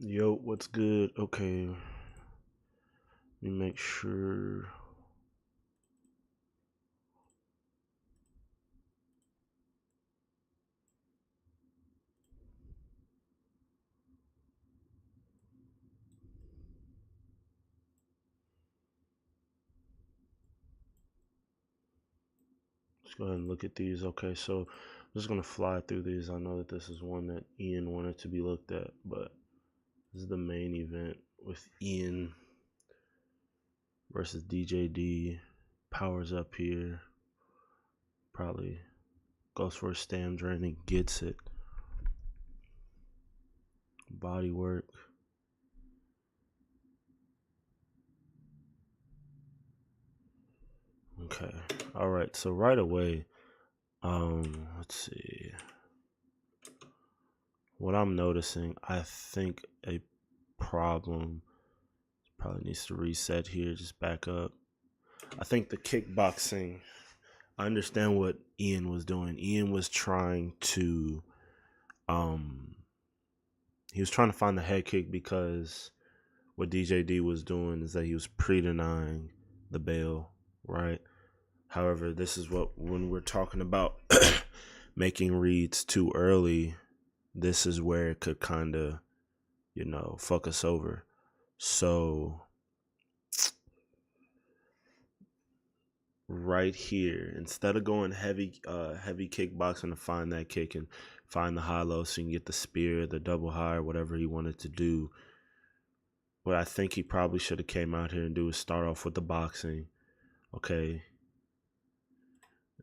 Yo, what's good? Okay, let me make sure. Let's go ahead and look at these. Okay, so I'm just gonna fly through these. I know that this is one that Ian wanted to be looked at, but this is the main event with Ian versus DJD. Powers up here. Probably goes for a stam drain and gets it. Body work. Okay. All right. So right away, let's see. What I'm noticing, I think a problem probably needs to reset here, just back up. I think the kickboxing, I understand what Ian was doing. Ian was trying to um he was trying to find the head kick because what DJD was doing is that he was pre-denying the bail, right? However, this is what when we're talking about making reads too early, this is where it could kind of, fuck us over. So right here, instead of going heavy kickboxing to find that kick and find the high low so you can get the spear, the double high, or whatever he wanted to do, what I think he probably should have came out here and do is start off with the boxing. Okay.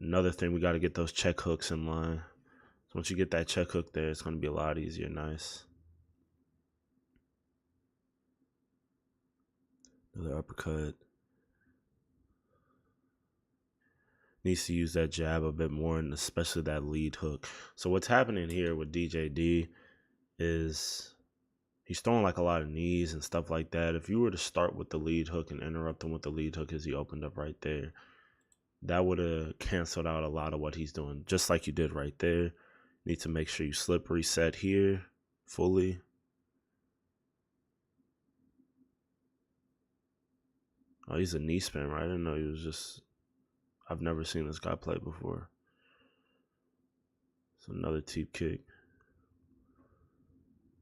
Another thing, we got to get those check hooks in line. So once you get that check hook there, it's going to be a lot easier. Nice. Another uppercut. Needs to use that jab a bit more, and especially that lead hook. So what's happening here with DJD is he's throwing like a lot of knees and stuff like that. If you were to start with the lead hook and interrupt him with the lead hook as he opened up right there, that would have canceled out a lot of what he's doing, just like you did right there. Need to make sure you slip reset here fully. Oh, he's a knee spin, right? I didn't know he was just. I've never seen this guy play before. So another teep kick.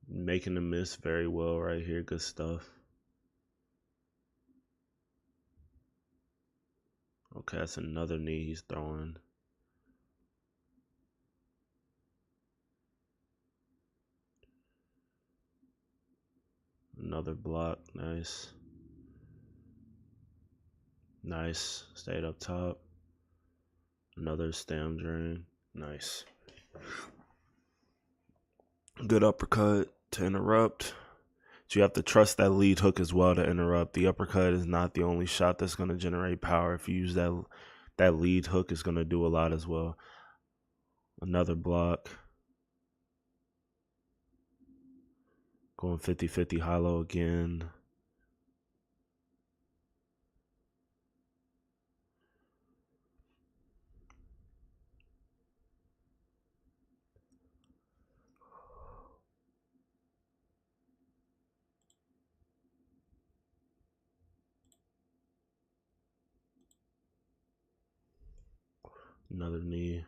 Making the miss very well right here. Good stuff. Okay, that's another knee he's throwing. Another block. Nice. Nice. Stayed up top. Another stem drain. Nice. Good uppercut to interrupt. So you have to trust that lead hook as well to interrupt. The uppercut is not the only shot that's going to generate power. If you use that lead hook, is going to do a lot as well. Another block. Going 50-50 hollow again. Another knee.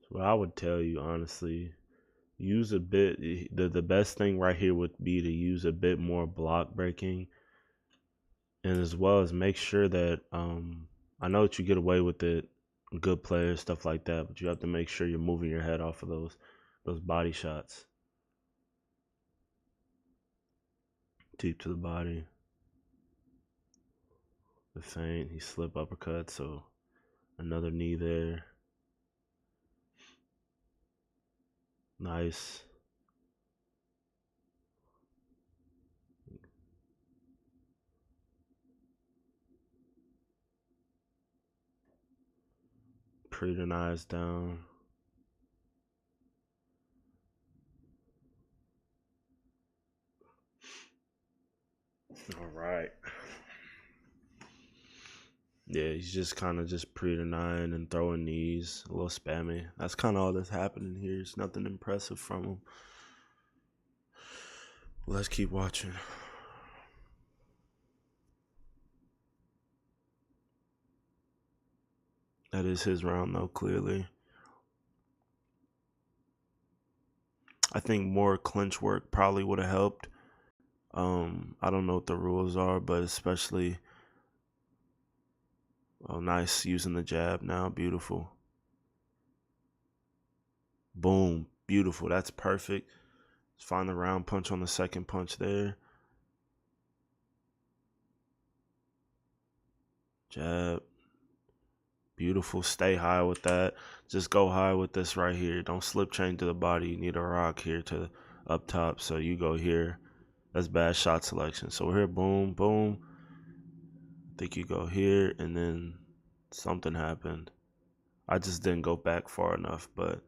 So what I would tell you, honestly, use a bit. The best thing right here would be to use a bit more block breaking, and as well as make sure that I know that you get away with it, good players, stuff like that, but you have to make sure you're moving your head off of those body shots. Deep to the body. The feint, he slip uppercut, so another knee there. Nice. Pretty nice down. All right. Yeah, he's just kind of just pre-denying and throwing knees, a little spammy. That's kind of all that's happening here. It's nothing impressive from him. Let's keep watching. That is his round, though, clearly. I think more clinch work probably would have helped. I don't know what the rules are, but especially, oh, nice using the jab now. Beautiful. Boom. Beautiful. That's perfect. Let's find the round punch on the second punch there. Jab. Beautiful. Stay high with that. Just go high with this right here. Don't slip chain to the body. You need a rock here to up top. So you go here. That's bad shot selection. So we're here. Boom, boom. I think you go here, and then something happened. I just didn't go back far enough, but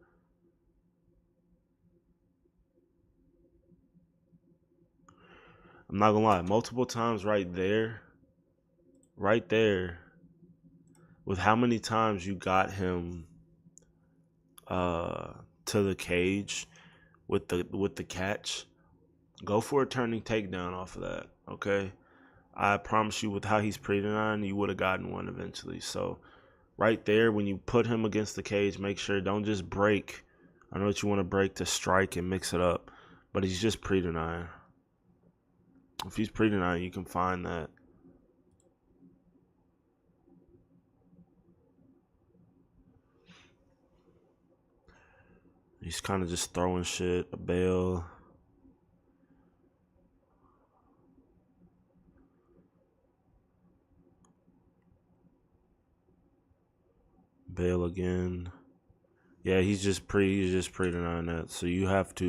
I'm not gonna lie. Multiple times right there, with how many times you got him to the cage with the catch, go for a turning takedown off of that. Okay, I promise you, with how he's pre-denying, you would have gotten one eventually. So right there, when you put him against the cage, make sure don't just break. I know that you want to break to strike and mix it up, but he's just pre-denying. If he's pre-denying, you can find that. He's kind of just throwing shit, a bail. Bail again. Yeah, he's just pre-denying that. So you have to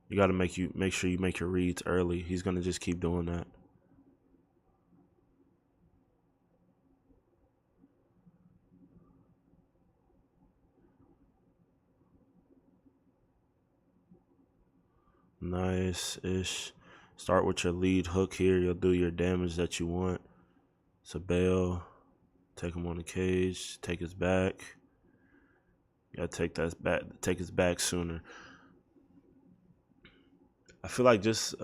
you got to make sure you make your reads early. He's going to just keep doing that. Nice-ish. Start with your lead hook here. You'll do your damage that you want. It's a bail. Take him on the cage. Take his back. You gotta take that back. Take his back sooner. I feel like just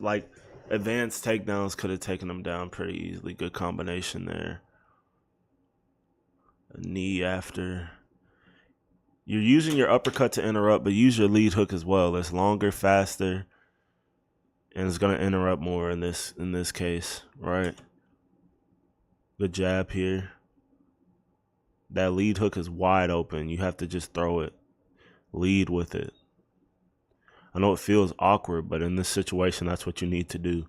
like advanced takedowns could have taken him down pretty easily. Good combination there. A knee after. You're using your uppercut to interrupt, but use your lead hook as well. It's longer, faster, and it's gonna interrupt more in this case, right? Good jab here. That lead hook is wide open. You have to just throw it. Lead with it. I know it feels awkward, but in this situation, that's what you need to do.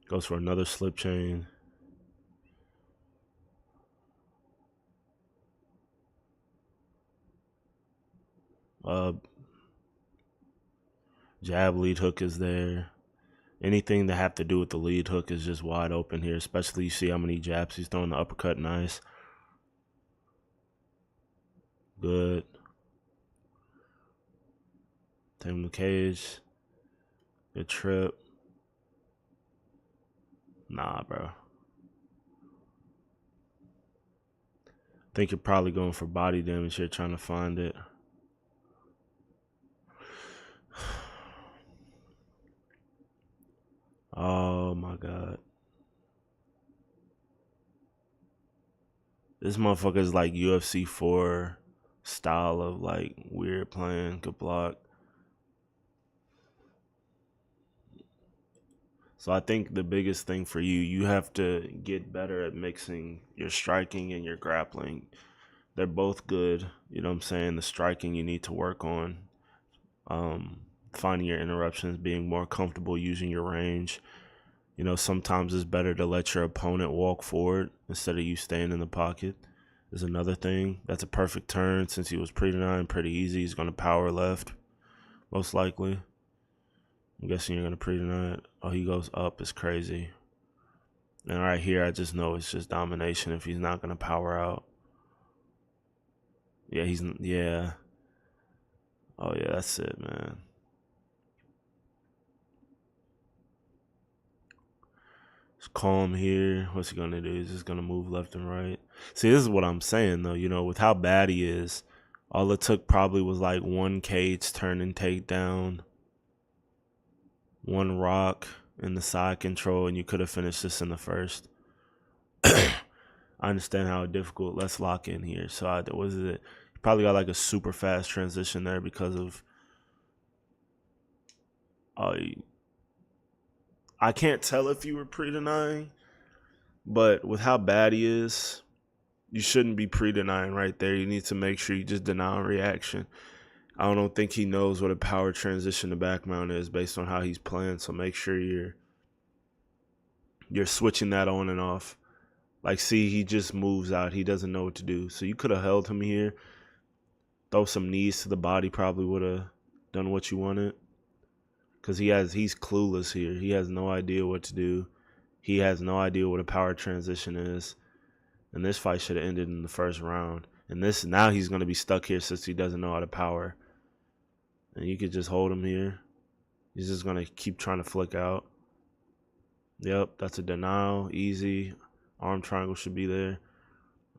Goes for another slip chain. Jab lead hook is there. Anything that have to do with the lead hook is just wide open here, especially you see how many jabs he's throwing. The uppercut, nice. Good. Take him to the cage. Good trip. Nah, bro. I think you're probably going for body damage here, trying to find it. Oh my God. This motherfucker is like UFC 4 style of like weird playing. Good block. So I think the biggest thing for you have to get better at mixing your striking and your grappling. They're both good. You know what I'm saying? The striking you need to work on. Finding your interruptions, being more comfortable using your range. You know, sometimes it's better to let your opponent walk forward instead of you staying in the pocket. Is another thing. That's a perfect turn since he was pre-denying pretty easy. He's going to power left, most likely. I'm guessing you're going to pre-deny it. Oh, he goes up. It's crazy. And right here, I just know it's just domination if he's not going to power out. Yeah, yeah. Oh, yeah, that's it, man. Calm here. What's he gonna do? He's just gonna move left and right. See, this is what I'm saying though. You know, with how bad he is, all it took probably was like one cage turn and takedown, one rock in the side control, and you could have finished this in the first. I understand how difficult. Let's lock in here. So was it? Probably got like a super fast transition there because of. I can't tell if you were pre-denying, but with how bad he is, you shouldn't be pre-denying right there. You need to make sure you just deny on reaction. I don't think he knows what a power transition to back mount is based on how he's playing. So make sure you're switching that on and off. Like, see, he just moves out. He doesn't know what to do. So you could have held him here. Throw some knees to the body, probably would have done what you wanted. Because he's clueless here. He has no idea what to do. He has no idea what a power transition is. And this fight should have ended in the first round. And now he's going to be stuck here since he doesn't know how to power. And you could just hold him here. He's just going to keep trying to flick out. Yep, that's a denial. Easy. Arm triangle should be there.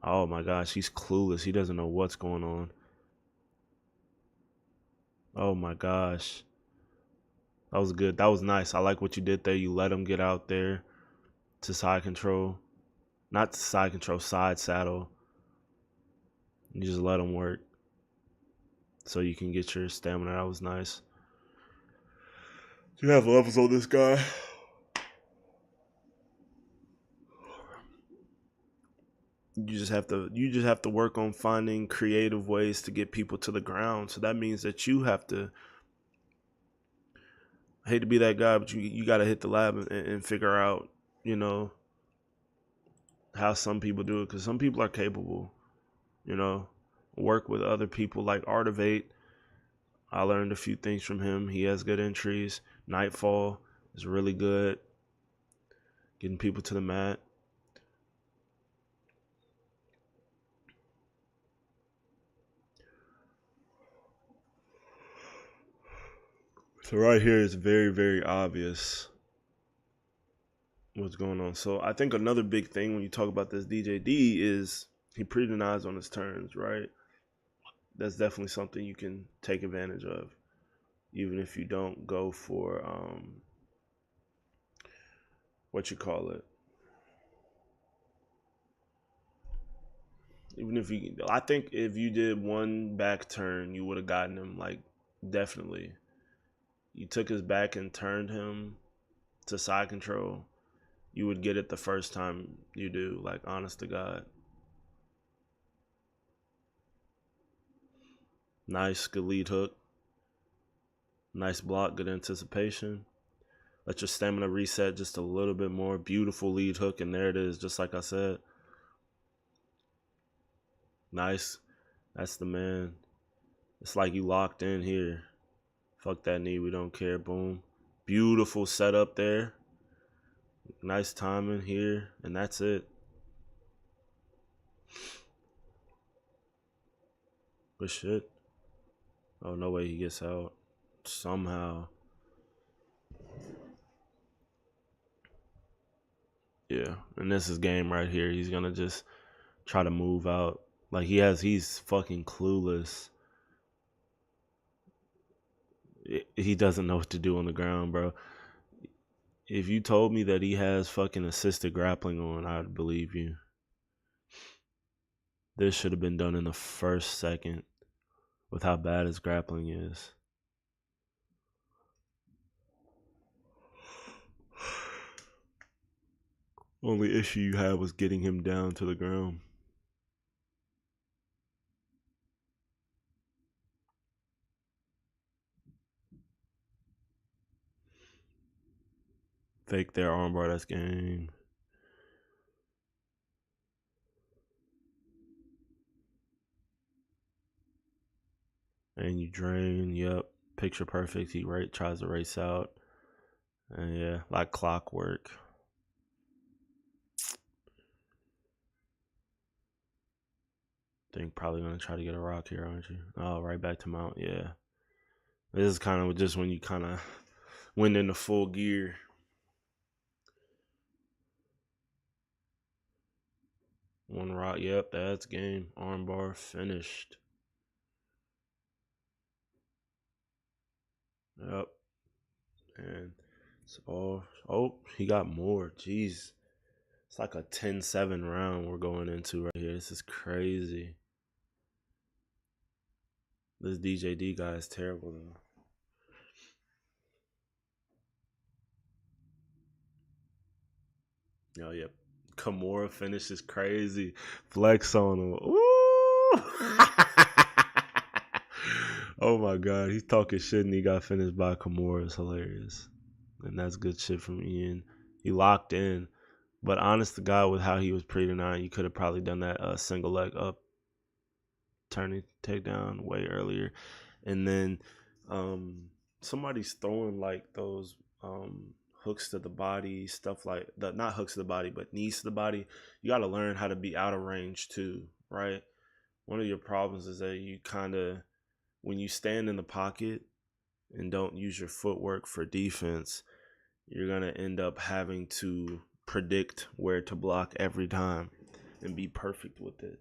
Oh my gosh, he's clueless. He doesn't know what's going on. Oh my gosh. That was good. That was nice. I like what you did there. You let him get out there to side control. Not side control, side saddle. You just let him work so you can get your stamina. That was nice. You have levels on this guy. You just have to work on finding creative ways to get people to the ground. So that means that you have to. I hate to be that guy, but you got to hit the lab and figure out, you know, how some people do it, because some people are capable, you know. Work with other people like Artivate. I learned a few things from him. He has good entries. Nightfall is really good. Getting people to the mat. So right here it's very, very obvious what's going on. So I think another big thing when you talk about this DJD is he pre-denies on his turns, right? That's definitely something you can take advantage of, even if you don't go for what you call it. I think if you did one back turn, you would have gotten him, like, definitely. You took his back and turned him to side control, you would get it the first time you do, like, honest to God. Nice, good lead hook. Nice block, good anticipation. Let your stamina reset just a little bit more. Beautiful lead hook, and there it is, just like I said. Nice. That's the man. It's like you locked in here. Fuck that knee, we don't care. Boom. Beautiful setup there. Nice timing here, and that's it. Good shit. Oh, no way he gets out. Somehow. Yeah, and this is game right here. He's gonna just try to move out. Like, he's fucking clueless. He doesn't know what to do on the ground, bro. If you told me that he has fucking assisted grappling on, I'd believe you. This should have been done in the first second with how bad his grappling is. Only issue you had was getting him down to the ground. Fake their armbar, that's game. And you drain, yep. Picture perfect. He tries to race out. And yeah, like clockwork. Think probably gonna try to get a rock here, aren't you? Oh, right back to mount, yeah. This is kind of just when you kind of went into full gear. One rock. Yep, that's game. Armbar finished. Yep. And so, oh, he got more. Jeez. It's like a 10-7 round we're going into right here. This is crazy. This DJD guy is terrible, though. Oh, yep. Kimura finish is crazy. Flex on him. Ooh! Oh, my God. He's talking shit and he got finished by Kimura. It's hilarious. And that's good shit from Ian. He locked in. But honest to God, with how he was pre-denying, you could have probably done that single leg up turning takedown way earlier. And then somebody's throwing like those hooks to the body, stuff like that. Not hooks to the body, but knees to the body. You got to learn how to be out of range too, right? One of your problems is that you kind of, when you stand in the pocket and don't use your footwork for defense, you're going to end up having to predict where to block every time and be perfect with it.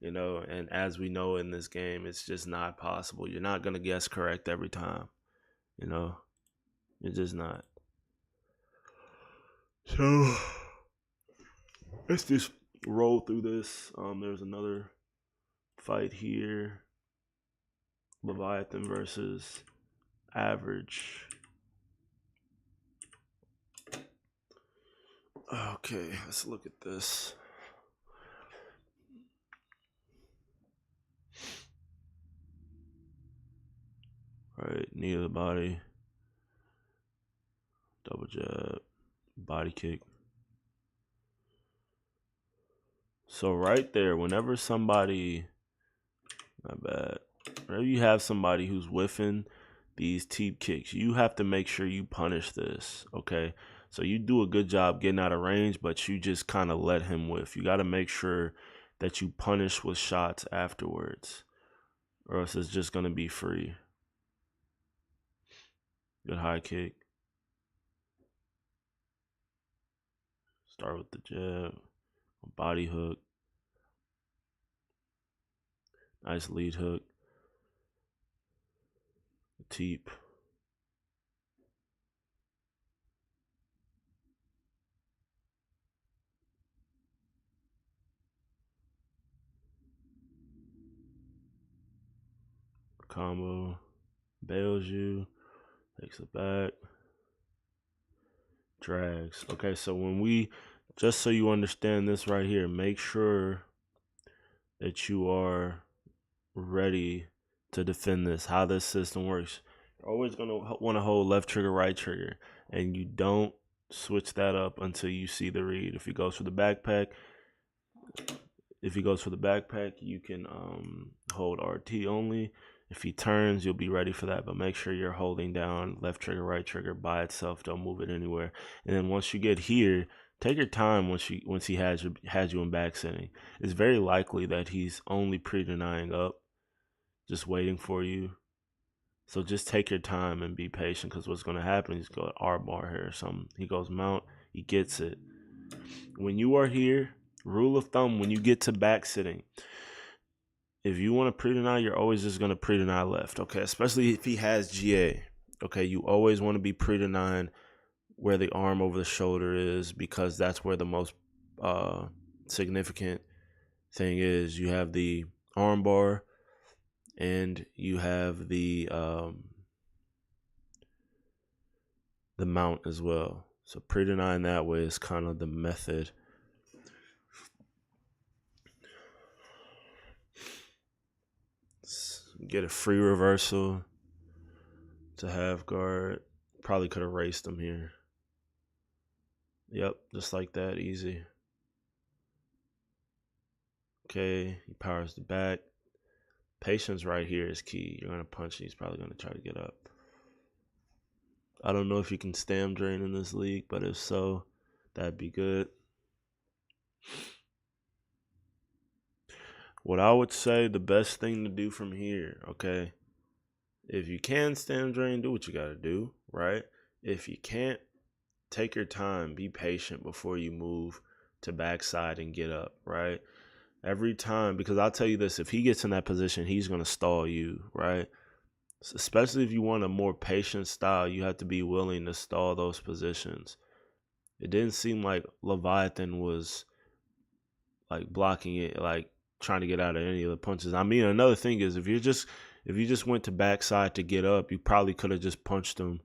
You know, and as we know in this game, it's just not possible. You're not going to guess correct every time. You know, you're just not. So let's just roll through this. There's another fight here. Leviathan versus Average. Okay, let's look at this. All right, knee to the body, double jab, body kick. So right there, whenever somebody, not bad, whenever you have somebody who's whiffing these teep kicks, you have to make sure you punish this, okay? So you do a good job getting out of range, but you just kind of let him whiff. You got to make sure that you punish with shots afterwards, or else it's just going to be free. Good high kick. Start with the jab, body hook. Nice lead hook. Teep. Combo. Bails you. Takes it back. Drags. Okay, so when we, just so you understand this right here, make sure that you are ready to defend this, how this system works. You're always going to want to hold left trigger, right trigger, and you don't switch that up until you see the read. If he goes for the backpack, you can hold RT only. If he turns, you'll be ready for that, but make sure you're holding down left trigger, right trigger by itself. Don't move it anywhere. And then once you get here, take your time once he has you in back sitting. It's very likely that he's only pre-denying up, just waiting for you. So just take your time and be patient, because what's going to happen is go R bar here or something. He goes mount, he gets it. When you are here, rule of thumb, when you get to back sitting, if you want to pre-deny, you're always just going to pre-deny left, okay? Especially if he has GA, okay? You always want to be pre-denying where the arm over the shoulder is, because that's where the most significant thing is. You have the arm bar and you have the mount as well. So pre-denying that way is kind of the method. Get a free reversal to half guard. Probably could have raced him here. Yep, just like that, easy. Okay, he powers the back. Patience right here is key. You're going to punch, he's probably going to try to get up. I don't know if you can stam drain in this league, but if so, that'd be good. What I would say, the best thing to do from here, okay? If you can stam drain, do what you got to do, right? If you can't, take your time, be patient before you move to backside and get up, right? Every time, because I'll tell you this, if he gets in that position, he's going to stall you, right? So especially if you want a more patient style, you have to be willing to stall those positions. It didn't seem like Leviathan was like blocking it, like trying to get out of any of the punches. I mean, another thing is if you just went to backside to get up, you probably could have just punched him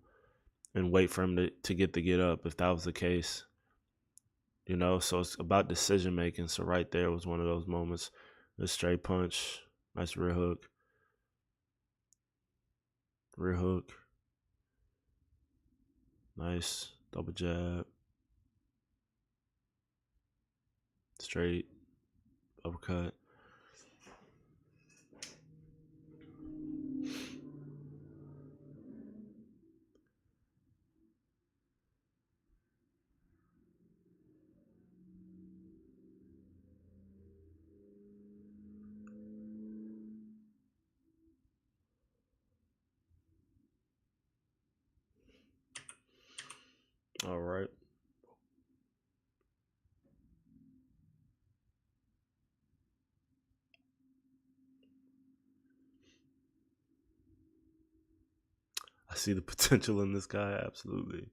and wait for him to get up if that was the case. You know, so it's about decision making. So right there was one of those moments. A straight punch, nice rear hook. Rear hook. Nice double jab. Straight uppercut. All right. I see the potential in this guy, absolutely.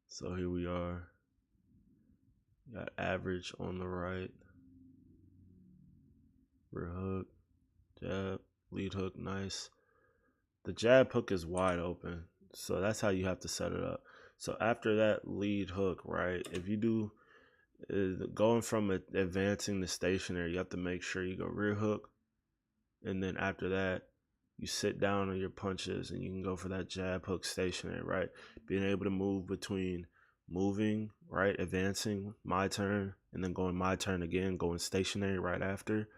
So here we are. Got average on the right. Rear hook, jab, lead hook, nice. The jab hook is wide open. So that's how you have to set it up. So after that lead hook, right, if you do going from advancing to stationary, you have to make sure you go rear hook. And then after that, you sit down on your punches and you can go for that jab hook stationary, right? Being able to move between moving, right, advancing, my turn, and then going my turn again, going stationary right after.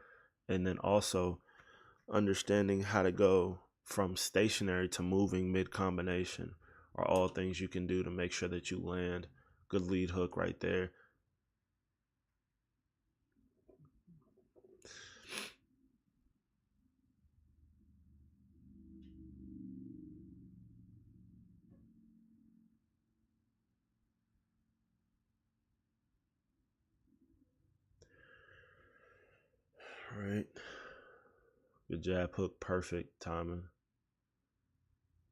And then also understanding how to go from stationary to moving mid combination are all things you can do to make sure that you land. Good lead hook right there. All right. Good jab hook, perfect timing.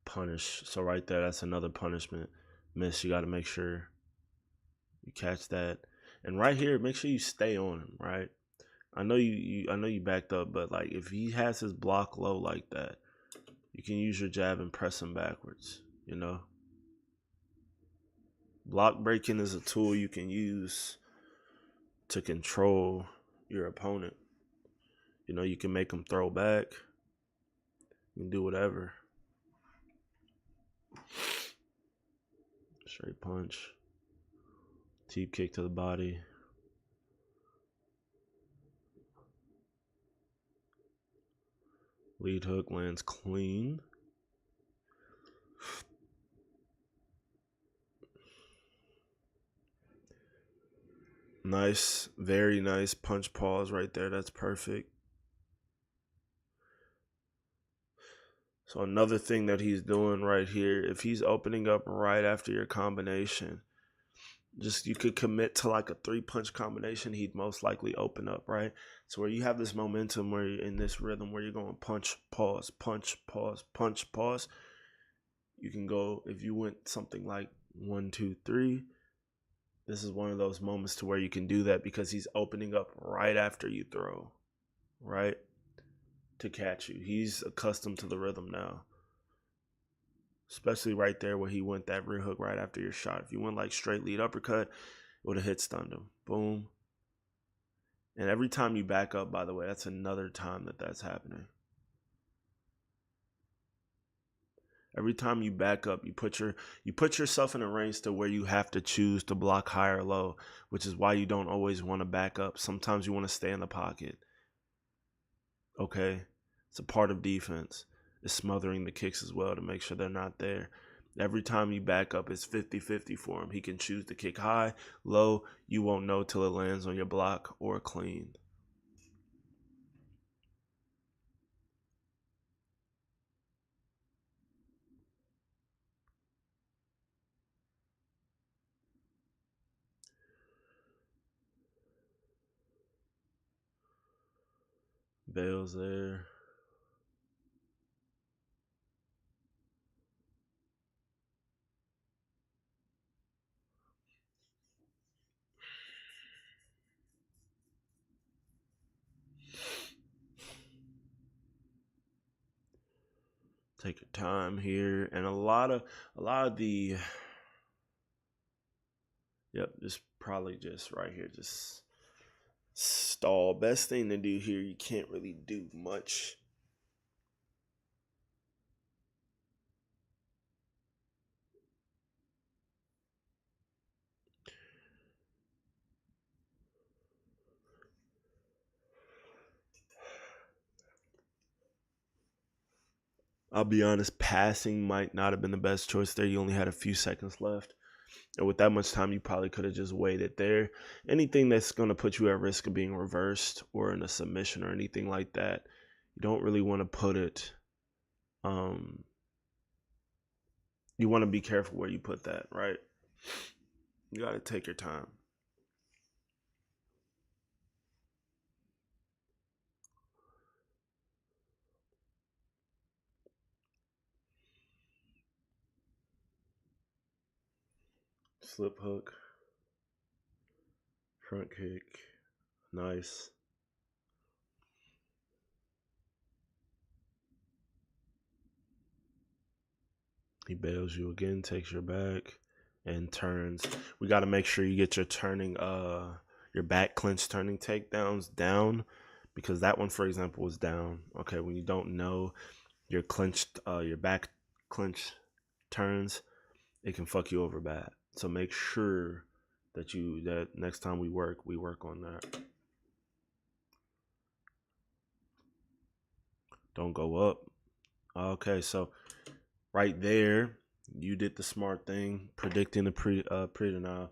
Punish. So right there, that's another punishment. Miss, you got to make sure you catch that. And right here, make sure you stay on him, right? I know I know you backed up, but like if he has his block low like that, you can use your jab and press him backwards, you know? Block breaking is a tool you can use to control your opponent. You know, you can make them throw back. You can do whatever. Straight punch. Teep kick to the body. Lead hook lands clean. Nice, very nice punch pause right there. That's perfect. So another thing that he's doing right here, if he's opening up right after your combination, just you could commit to like a 3-punch combination, he'd most likely open up, right? So where you have this momentum where you're in this rhythm where you're going punch, pause, punch, pause, punch, pause. You can go, if you went something like 1, 2, 3, this is one of those moments to where you can do that because he's opening up right after you throw, right? To catch you. He's accustomed to the rhythm now. Especially right there where he went that rear hook right after your shot. If you went like straight lead uppercut, it would have hit stunned him. Boom. And every time you back up, by the way, that's another time that's happening. Every time you back up, you put yourself in a range to where you have to choose to block high or low, which is why you don't always want to back up. Sometimes you want to stay in the pocket. Okay? It's a part of defense. It's smothering the kicks as well to make sure they're not there. Every time you back up, it's 50-50 for him. He can choose to kick high, low. You won't know till it lands on your block or clean. Bails there. Take your time here, and a lot of the yep, just probably just right here, just stall. Best thing to do here, you can't really do much. I'll be honest, passing might not have been the best choice there. You only had a few seconds left. And with that much time, you probably could have just waited there. Anything that's going to put you at risk of being reversed or in a submission or anything like that, you don't really want to put it. You want to be careful where you put that, right? You got to take your time. Slip hook. Front kick. Nice. He bails you again, takes your back, and turns. We got to make sure you get your turning, your back clinch turning takedowns down, because that one, for example, was down. Okay, when you don't know your clenched, your back clinch turns, it can fuck you over bad. So make sure that next time we work on that. Don't go up. Okay, so right there, you did the smart thing, predicting the pre-denial.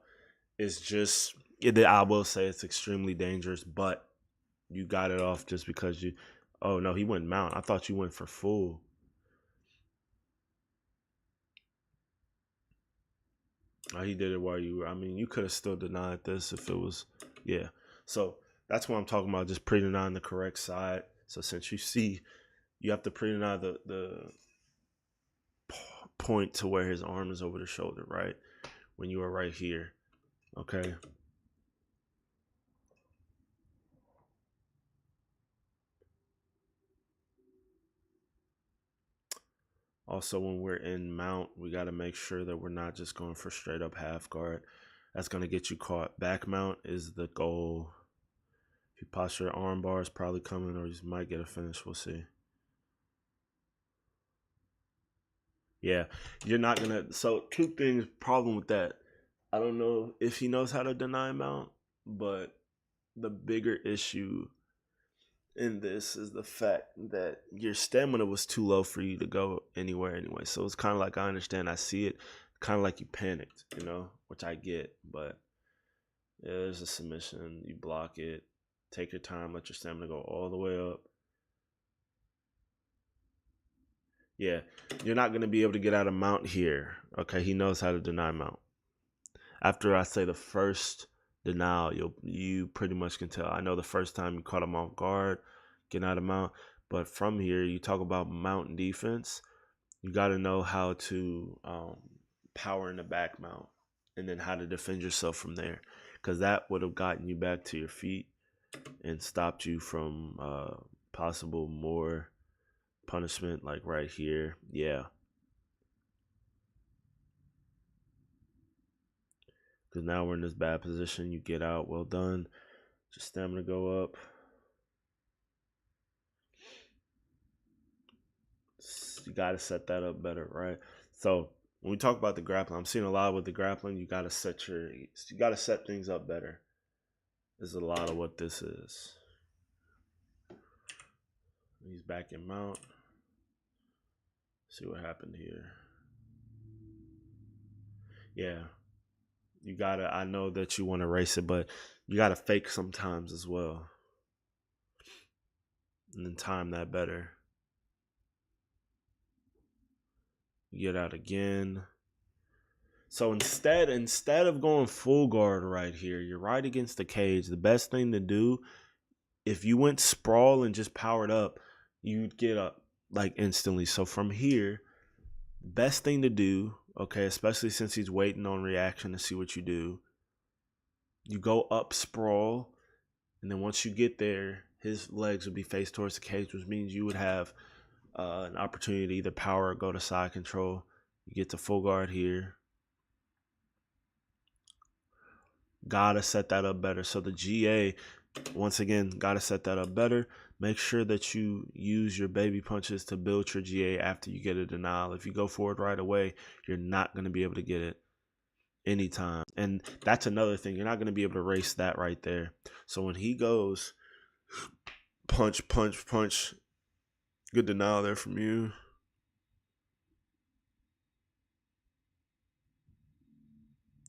It's just, I will say it's extremely dangerous, but you got it off just because you. Oh no, he went mount. I thought you went for full. Oh, he did it while you were. I mean, you could have still denied this if it was. Yeah. So that's what I'm talking about. Just pre-denying the correct side. So since you see, you have to pre-deny the point to where his arm is over the shoulder, right? When you are right here. Okay. Also, when we're in mount, we got to make sure that we're not just going for straight up half guard. That's going to get you caught. Back mount is the goal. If you posture arm bar is probably coming, or you might get a finish. We'll see. Yeah, you're not going to. So, two things, problem with that. I don't know if he knows how to deny mount, but the bigger issue in this is the fact that your stamina was too low for you to go anywhere anyway. So it's kind of like, I understand, I see it, kind of like you panicked, which I get, but yeah, there's a submission, you block it, take your time, let your stamina go all the way up. Yeah, you're not going to be able to get out of mount here. Okay, he knows how to deny mount. After I say the first denial, you pretty much can tell. I know the first time you caught him off guard, getting out of mount, but from here, you talk about mount defense. You got to know how to power in the back mount, and then how to defend yourself from there, because that would have gotten you back to your feet and stopped you from possible more punishment, like right here. Yeah. Because now we're in this bad position. You get out. Well done. Just stamina go up. You got to set that up better, right? So when we talk about the grappling, I'm seeing a lot with the grappling. You got to set things up better. Is a lot of what this is. He's back in mount. See what happened here. Yeah. You gotta, I know that you want to race it, but you gotta fake sometimes as well. And then time that better. You get out again. So instead of going full guard right here, you're right against the cage. The best thing to do if you went sprawl and just powered up, you'd get up like instantly. So from here, best thing to do, okay, especially since he's waiting on reaction to see what you do, you go up sprawl, and then once you get there, his legs would be faced towards the cage, which means you would have an opportunity to either power or go to side control. You get to full guard here. Gotta set that up better. So the GA, once again, gotta set that up better. Make sure that you use your baby punches to build your GA after you get a denial. If you go forward right away, you're not going to be able to get it anytime. And that's another thing. You're not going to be able to race that right there. So when he goes punch, punch, punch, good denial there from you.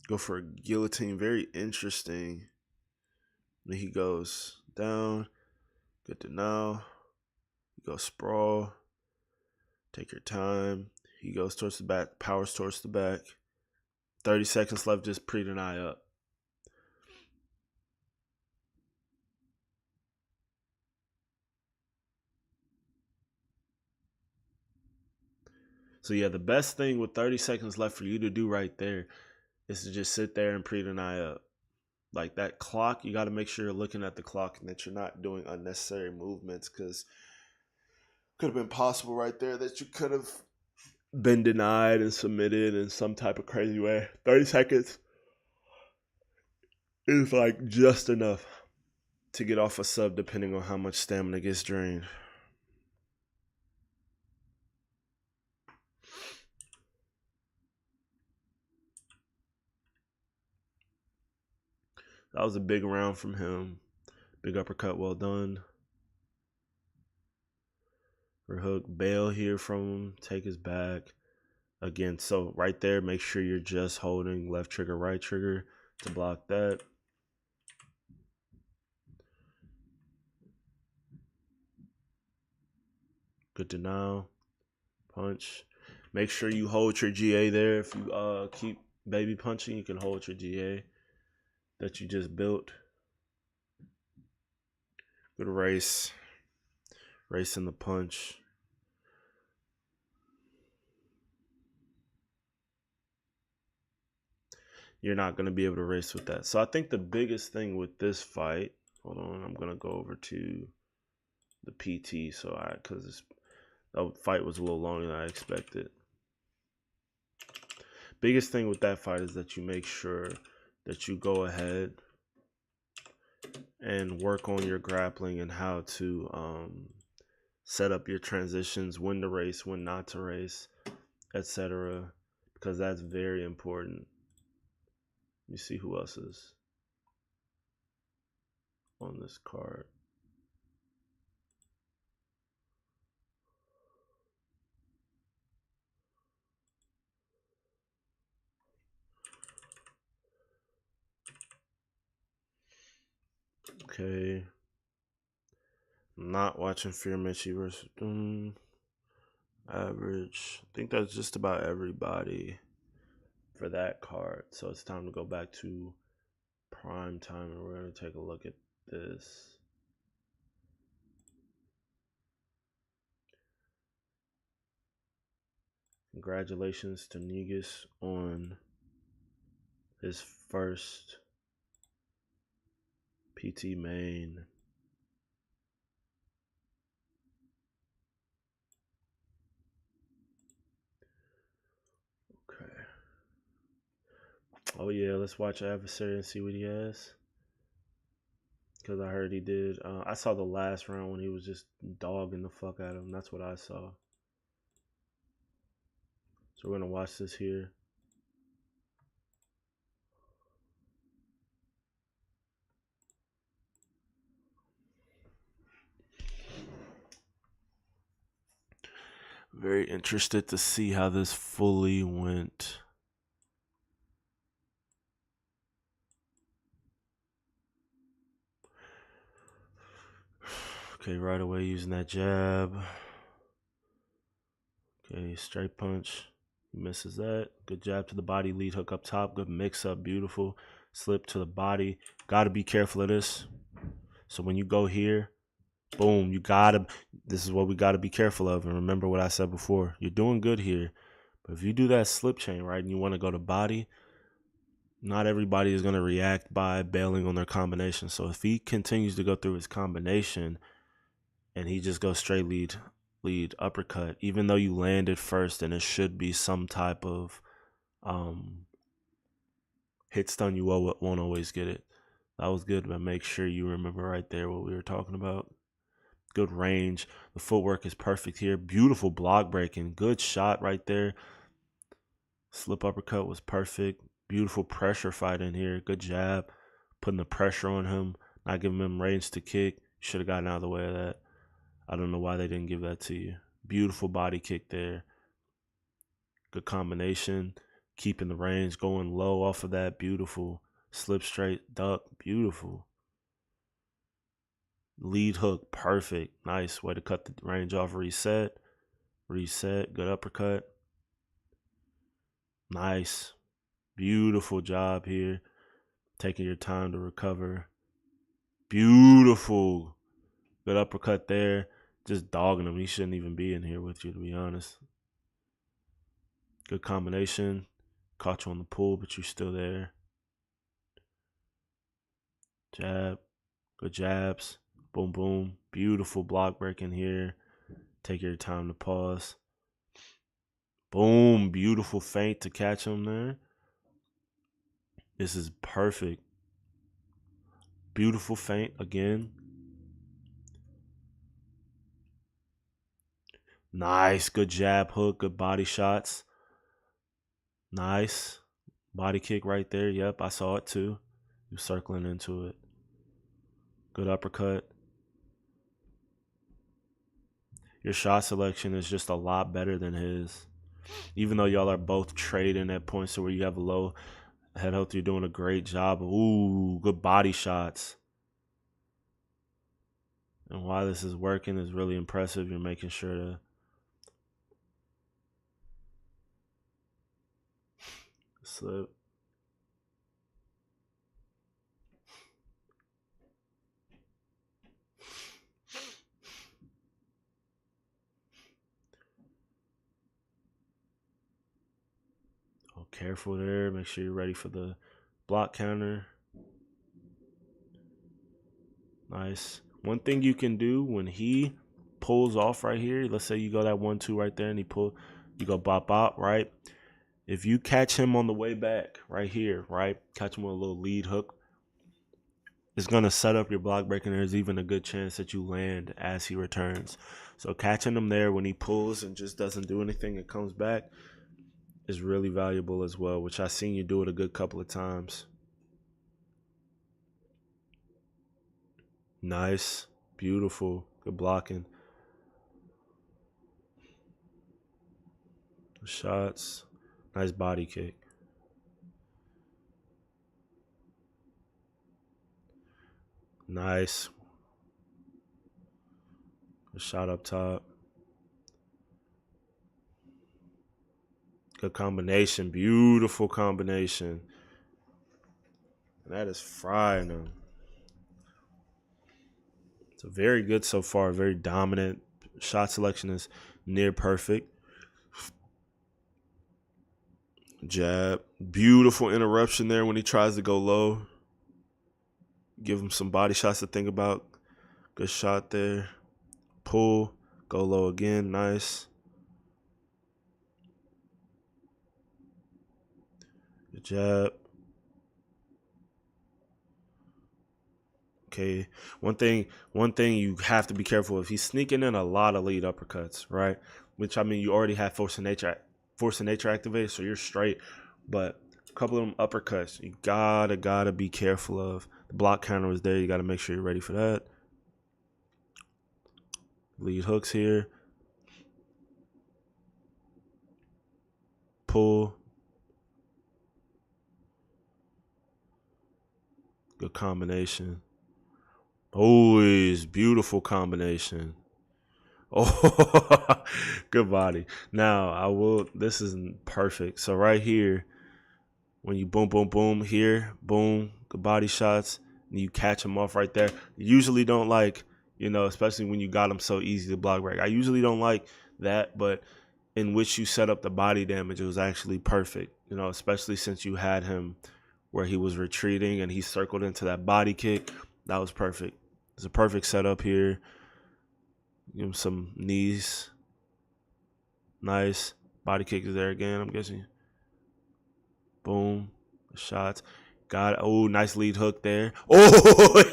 Go for a guillotine. Very interesting. Then he goes down. Good denial. You go sprawl. Take your time. He goes towards the back. Powers towards the back. 30 seconds left. Just pre-deny up. So yeah, the best thing with 30 seconds left for you to do right there is to just sit there and pre-deny up. Like that clock, you got to make sure you're looking at the clock and that you're not doing unnecessary movements, because could have been possible right there that you could have been denied and submitted in some type of crazy way. 30 seconds is like just enough to get off a sub depending on how much stamina gets drained. That was a big round from him. Big uppercut, well done. For hook, bail here from him, take his back. Again, so right there, make sure you're just holding left trigger, right trigger to block that. Good denial. Punch. Make sure you hold your GA there. If you keep baby punching, you can hold your GA that you just built. Good race. Racing the punch. You're not going to be able to race with that. So I think the biggest thing with this fight, hold on, I'm going to go over to the PT. So because the fight was a little longer than I expected. Biggest thing with that fight is that you make sure that you go ahead and work on your grappling and how to set up your transitions, when to race, when not to race, etc. Because that's very important. Let me see who else is on this card. Okay. I'm not watching Fear Mitchie versus average. I think that's just about everybody for that card. So it's time to go back to prime time and we're going to take a look at this. Congratulations to Negus on his first PT main. Okay. Oh yeah, let's watch Adversary and see what he has. Because I heard he did. I saw the last round when he was just dogging the fuck out of him. That's what I saw. So we're going to watch this here. Very interested to see how this fully went. Okay, right away using that jab. Okay, straight punch. He misses that. Good jab to the body, lead hook up top. Good mix up, beautiful. Slip to the body. Got to be careful of this. So when you go here, boom, you gotta, this is what we gotta be careful of. And remember what I said before, you're doing good here. But if you do that slip chain, right, and you want to go to body, not everybody is going to react by bailing on their combination. So if he continues to go through his combination and he just goes straight lead uppercut, even though you landed first and it should be some type of hit stun, you won't always get it. That was good, but make sure you remember right there what we were talking about. Good range. The footwork is perfect here. Beautiful block breaking. Good shot right there. Slip uppercut was perfect. Beautiful pressure fight in here. Good jab. Putting the pressure on him. Not giving him range to kick. Should have gotten out of the way of that. I don't know why they didn't give that to you. Beautiful body kick there. Good combination. Keeping the range. Going low off of that. Beautiful. Slip straight. Duck. Beautiful. Lead hook. Perfect. Nice way to cut the range off. Reset. Reset. Good uppercut. Nice. Beautiful job here. Taking your time to recover. Beautiful. Good uppercut there. Just dogging him. He shouldn't even be in here with you, to be honest. Good combination. Caught you on the pull, but you're still there. Jab. Good jabs. Boom, boom. Beautiful block breaking here. Take your time to pause. Boom. Beautiful feint to catch him there. This is perfect. Beautiful feint again. Nice. Good jab hook. Good body shots. Nice. Body kick right there. Yep, I saw it too. You're circling into it. Good uppercut. Your shot selection is just a lot better than his. Even though y'all are both trading at points where you have a low head health, you're doing a great job. Ooh, good body shots. And why this is working is really impressive. You're making sure to slip. Oh, careful there. Make sure you're ready for the block counter. Nice. One thing you can do when he pulls off right here, let's say you go that 1-2 right there and you go bop bop, right? If you catch him on the way back right here, right? Catch him with a little lead hook, it's going to set up your block break, and there's even a good chance that you land as he returns. So catching him there when he pulls and just doesn't do anything and comes back is really valuable as well, which I've seen you do it a good couple of times. Nice. Beautiful. Good blocking. Shots. Nice body kick. Nice. Good shot up top. Good combination. Beautiful combination. And that is frying them. So very good so far. Very dominant. Shot selection is near perfect. Jab. Beautiful interruption there when he tries to go low. Give him some body shots to think about. Good shot there. Pull. Go low again. Nice. Good jab. Okay. One thing you have to be careful of. He's sneaking in a lot of lead uppercuts, right? Which, I mean, you already have force of nature activated, so you're straight. But a couple of them uppercuts, you gotta be careful of. The block counter is there. You gotta make sure you're ready for that. Lead hooks here. Pull. Good combination. Always beautiful combination. Oh, good body. Now, this isn't perfect. So right here, when you boom, boom, boom, here, boom, good body shots. and you catch him off right there. Usually don't like, especially when you got him so easy to block break. I usually don't like that, but in which you set up the body damage, it was actually perfect, especially since you had him where he was retreating and he circled into that body kick. That was perfect. It's a perfect setup here. Give him some knees. Nice. Body kick is there again, I'm guessing. Boom. Shots. Got it. Oh, nice lead hook there. Oh,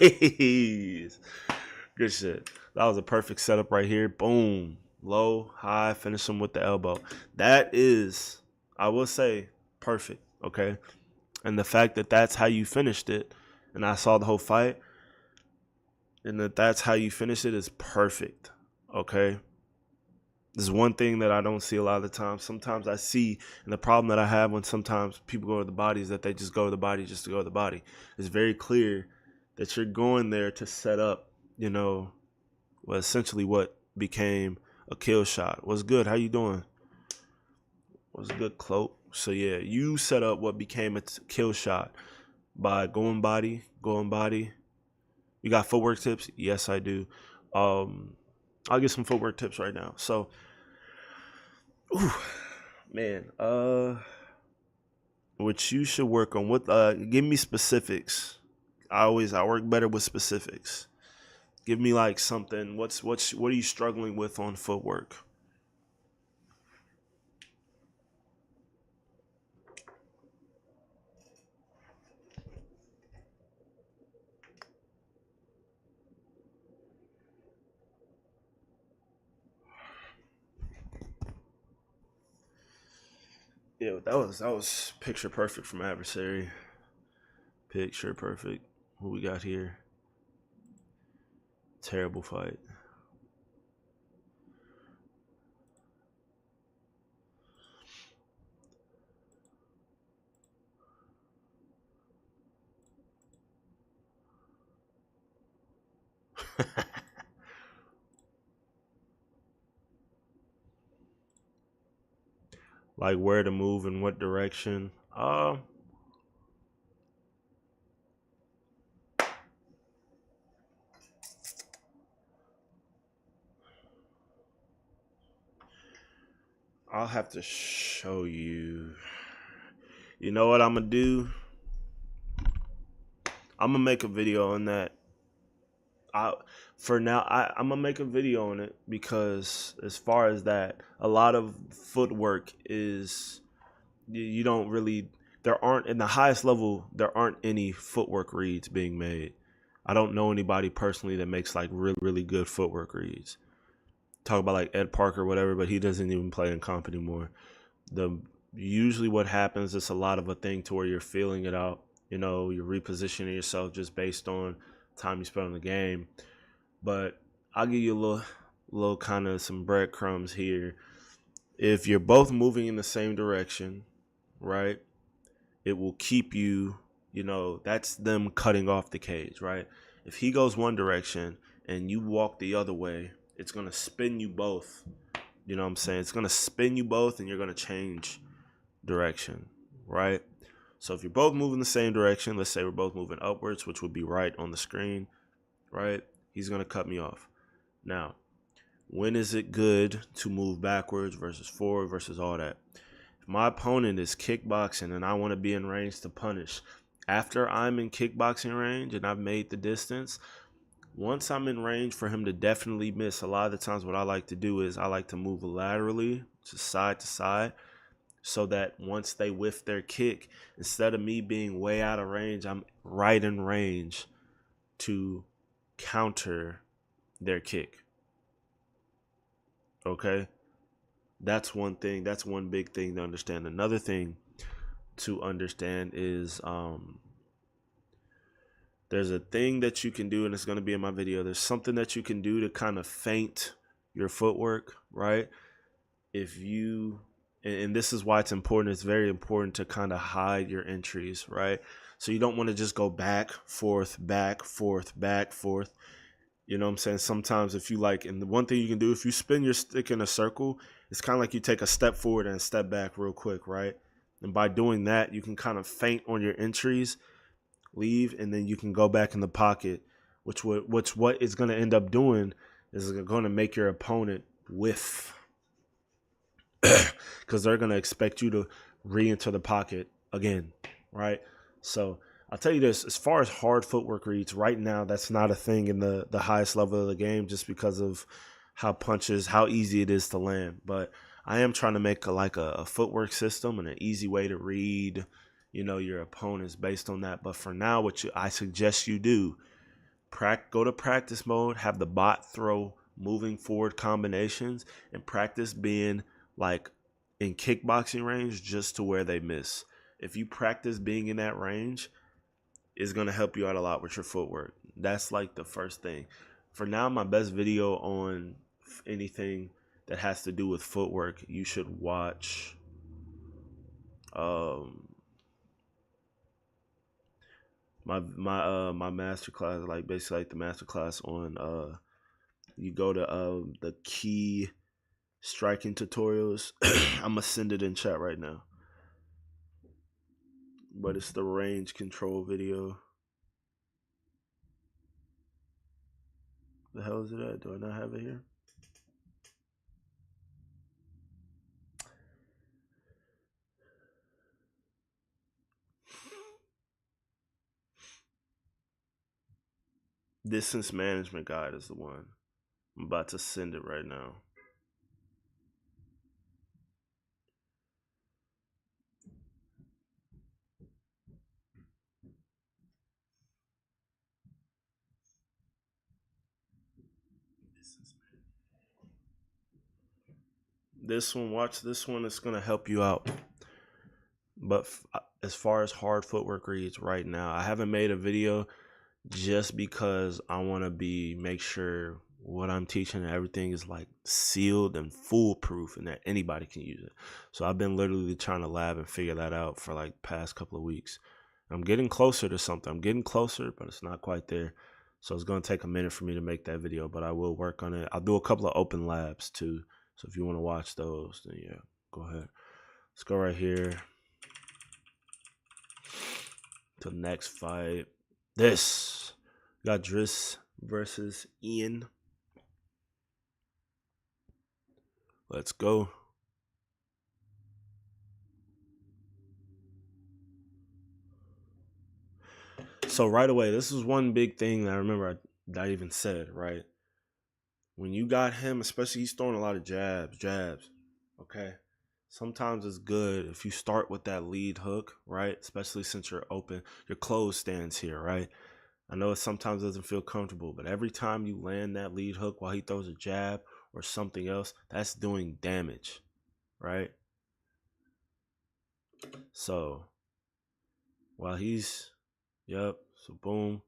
good shit. That was a perfect setup right here. Boom. Low, high, finish him with the elbow. That is, I will say, perfect, okay? And the fact that that's how you finished it, and I saw the whole fight, and that's how you finished it is perfect, okay? This is one thing that I don't see a lot of the time. Sometimes I see, and the problem that I have when sometimes people go to the body is that they just go to the body just to go to the body. It's very clear that you're going there to set up, essentially what became a kill shot. What's good? How you doing? What's good, Cloak? So yeah, you set up what became a kill shot by going body. You got footwork tips? Yes, I do. I'll get some footwork tips right now. So, man, what you should work on? Give me specifics. I work better with specifics. Give me like something. What are you struggling with on footwork? Yeah, that was picture perfect from Adversary. Picture perfect. What we got here? Terrible fight. Like where to move in what direction. I'll have to show you. You know what I'm gonna do? I'm gonna make a video on that. I'm gonna make a video on it because as far as that, a lot of footwork is you don't really. There aren't in the highest level. There aren't any footwork reads being made. I don't know anybody personally that makes like really really good footwork reads. Talk about like Ed Parker or whatever, but he doesn't even play in comp anymore. Usually what happens is a lot of a thing to where you're feeling it out. You're repositioning yourself just based on time you spend on the game. But I'll give you a little kind of some breadcrumbs here. If you're both moving in the same direction, right, it will keep you, that's them cutting off the cage, right? If he goes one direction and you walk the other way, it's going to spin you both. You know what I'm saying? It's going to spin you both and you're going to change direction, right? So if you're both moving the same direction, let's say we're both moving upwards, which would be right on the screen, right? He's going to cut me off. Now, when is it good to move backwards versus forward versus all that? If my opponent is kickboxing and I want to be in range to punish, after I'm in kickboxing range and I've made the distance, once I'm in range for him to definitely miss, a lot of the times what I like to do is I like to move laterally to side, so that once they whiff their kick, instead of me being way out of range, I'm right in range to counter their kick. Okay? That's one thing. That's one big thing to understand. Another thing to understand is there's a thing that you can do, and it's going to be in my video. There's something that you can do to kind of feint your footwork, right? If you, and this is why it's important. It's very important to kind of hide your entries, right? So you don't want to just go back, forth, back, forth, back, forth. You know what I'm saying? Sometimes if you like, and the one thing you can do, if you spin your stick in a circle, it's kind of like you take a step forward and a step back real quick, right? And by doing that, you can kind of feint on your entries, leave, and then you can go back in the pocket, which what it's going to end up doing is going to make your opponent whiff because they're going to expect you to re-enter the pocket again, right? So I'll tell you this, as far as hard footwork reads, right now that's not a thing in the highest level of the game just because of how easy it is to land. But I am trying to make a footwork system and an easy way to read, your opponents based on that. But for now, I suggest you do, go to practice mode, have the bot throw moving forward combinations, and practice being like in kickboxing range just to where they miss. If you practice being in that range, it's going to help you out a lot with your footwork. That's like the first thing. For now, my best video on anything that has to do with footwork, you should watch my master class, like basically like the master class on you go to the key striking tutorials. I'm gonna send it in chat right now, but it's the range control video. The hell is it at? Do I not have it here? Distance management guide is the one. I'm about to send it right now. This one, watch this one. It's gonna help you out. But as far as hard footwork reads right now, I haven't made a video just because I want to make sure what I'm teaching and everything is like sealed and foolproof and that anybody can use it. So I've been literally trying to lab and figure that out for like past couple of weeks. I'm getting closer to something. I'm getting closer, but it's not quite there. So it's going to take a minute for me to make that video, but I will work on it. I'll do a couple of open labs too. So if you want to watch those, then yeah, go ahead. Let's go right here to the next fight. This got Driss versus Ian. Let's go. So right away, this is one big thing that I remember I even said, right? When you got him, especially he's throwing a lot of jabs, okay? Sometimes it's good if you start with that lead hook, right? Especially since you're open, your closed stance here, right? I know it sometimes doesn't feel comfortable, but every time you land that lead hook while he throws a jab or something else, that's doing damage, right? So while he's, so boom.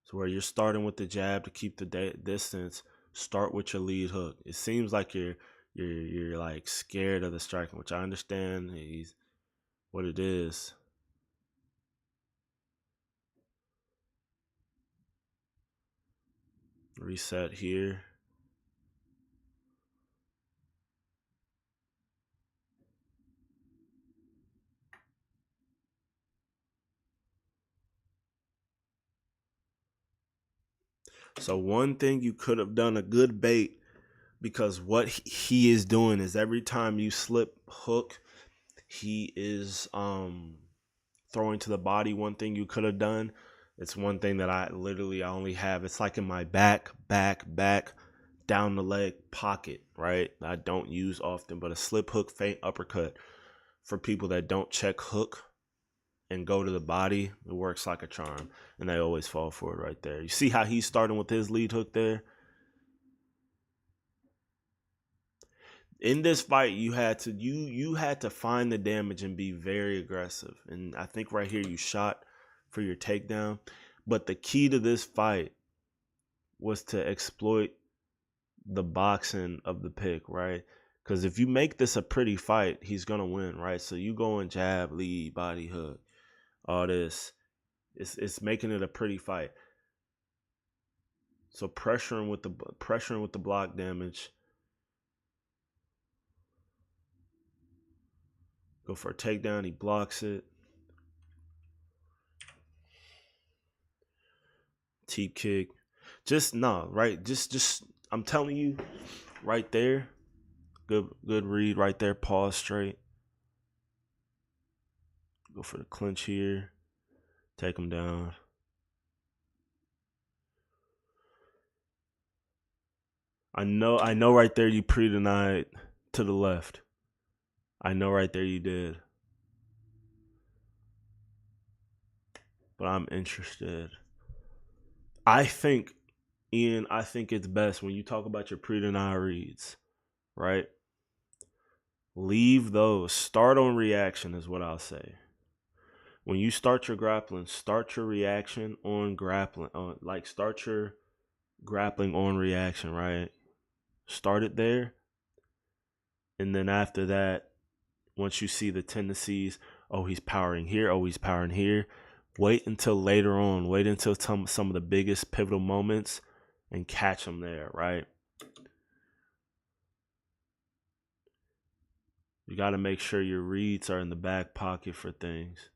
So where you're starting with the jab to keep the distance, start with your lead hook. It seems like you're like scared of the striking, which I understand. He's what it is. Reset here. So one thing you could have done, a good bait, because what he is doing is every time you slip hook, he is throwing to the body. One thing you could have done, it's one thing that I only have. It's like in my back, down the leg pocket, right? I don't use often, but a slip hook, feint uppercut for people that don't check hook and go to the body, it works like a charm, and they always fall for it right there. You see how he's starting with his lead hook there? In this fight, you had to find the damage and be very aggressive. And I think right here you shot for your takedown. But the key to this fight was to exploit the boxing of the pick, right? Because if you make this a pretty fight, he's gonna win, right? So you go and jab, lead, body hook, all this. It's making it a pretty fight. So pressuring with the block damage. Go for a takedown. He blocks it. Teep kick. Just no, right? Just I'm telling you, right there. Good read right there. Pause straight. Go for the clinch here. Take him down. I know right there you pre-denied to the left. I know right there you did. But I'm interested. I think, Ian, I think it's best when you talk about your pre-denied reads, right? Leave those. Start on reaction is what I'll say. When you start your grappling, start your reaction on grappling. Start your grappling on reaction, right? Start it there. And then after that, once you see the tendencies, oh, he's powering here, oh, he's powering here, wait until later on. Wait until some of the biggest pivotal moments and catch them there, right? You got to make sure your reads are in the back pocket for things.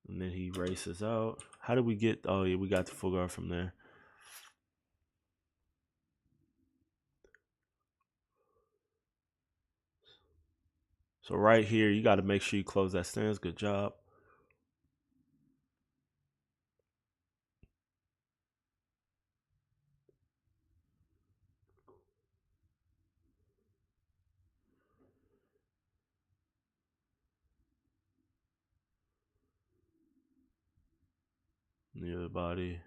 And then he races out. How did we get? Oh, yeah, we got the full guard from there. So right here, you got to make sure you close that stance. Good job. Near the body.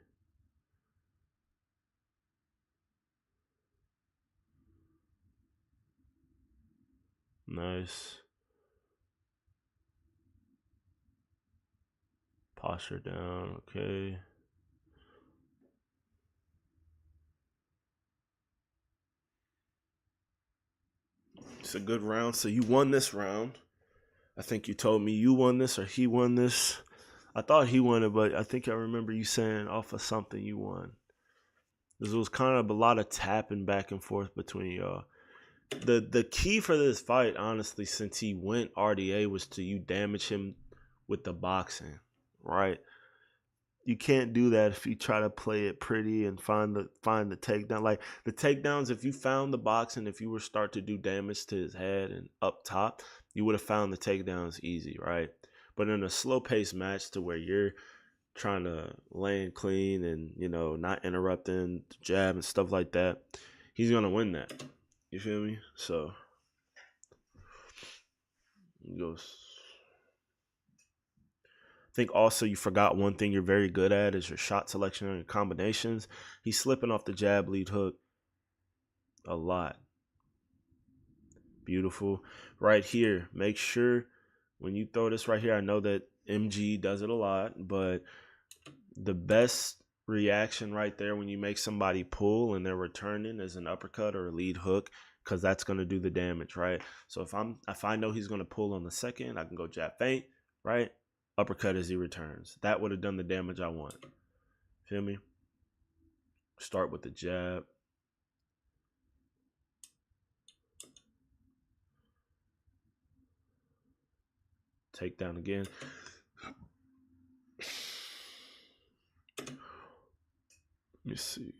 Nice. Posture down. Okay. It's a good round. So you won this round. I think you told me you won this or he won this. I thought he won it, but I think I remember you saying off of something you won. This was kind of a lot of tapping back and forth between y'all. The key for this fight, honestly, since he went RDA, was to you damage him with the boxing, right? You can't do that if you try to play it pretty and find the takedown. Like the takedowns, if you found the boxing, if you were start to do damage to his head and up top, you would have found the takedowns easy, right? But in a slow paced match to where you're trying to land clean and not interrupting the jab and stuff like that, he's gonna win that. You feel me? So he goes. I think also you forgot one thing you're very good at is your shot selection and your combinations. He's slipping off the jab lead hook a lot. Beautiful. Right here, make sure when you throw this right here, I know that MG does it a lot, but the best reaction right there when you make somebody pull and they're returning is an uppercut or a lead hook, because that's going to do the damage, right? So if I know he's going to pull on the second, I can go jab feint, right? Uppercut as he returns. That would have done the damage I want. Feel me? Start with the jab. Take down again. Let me see.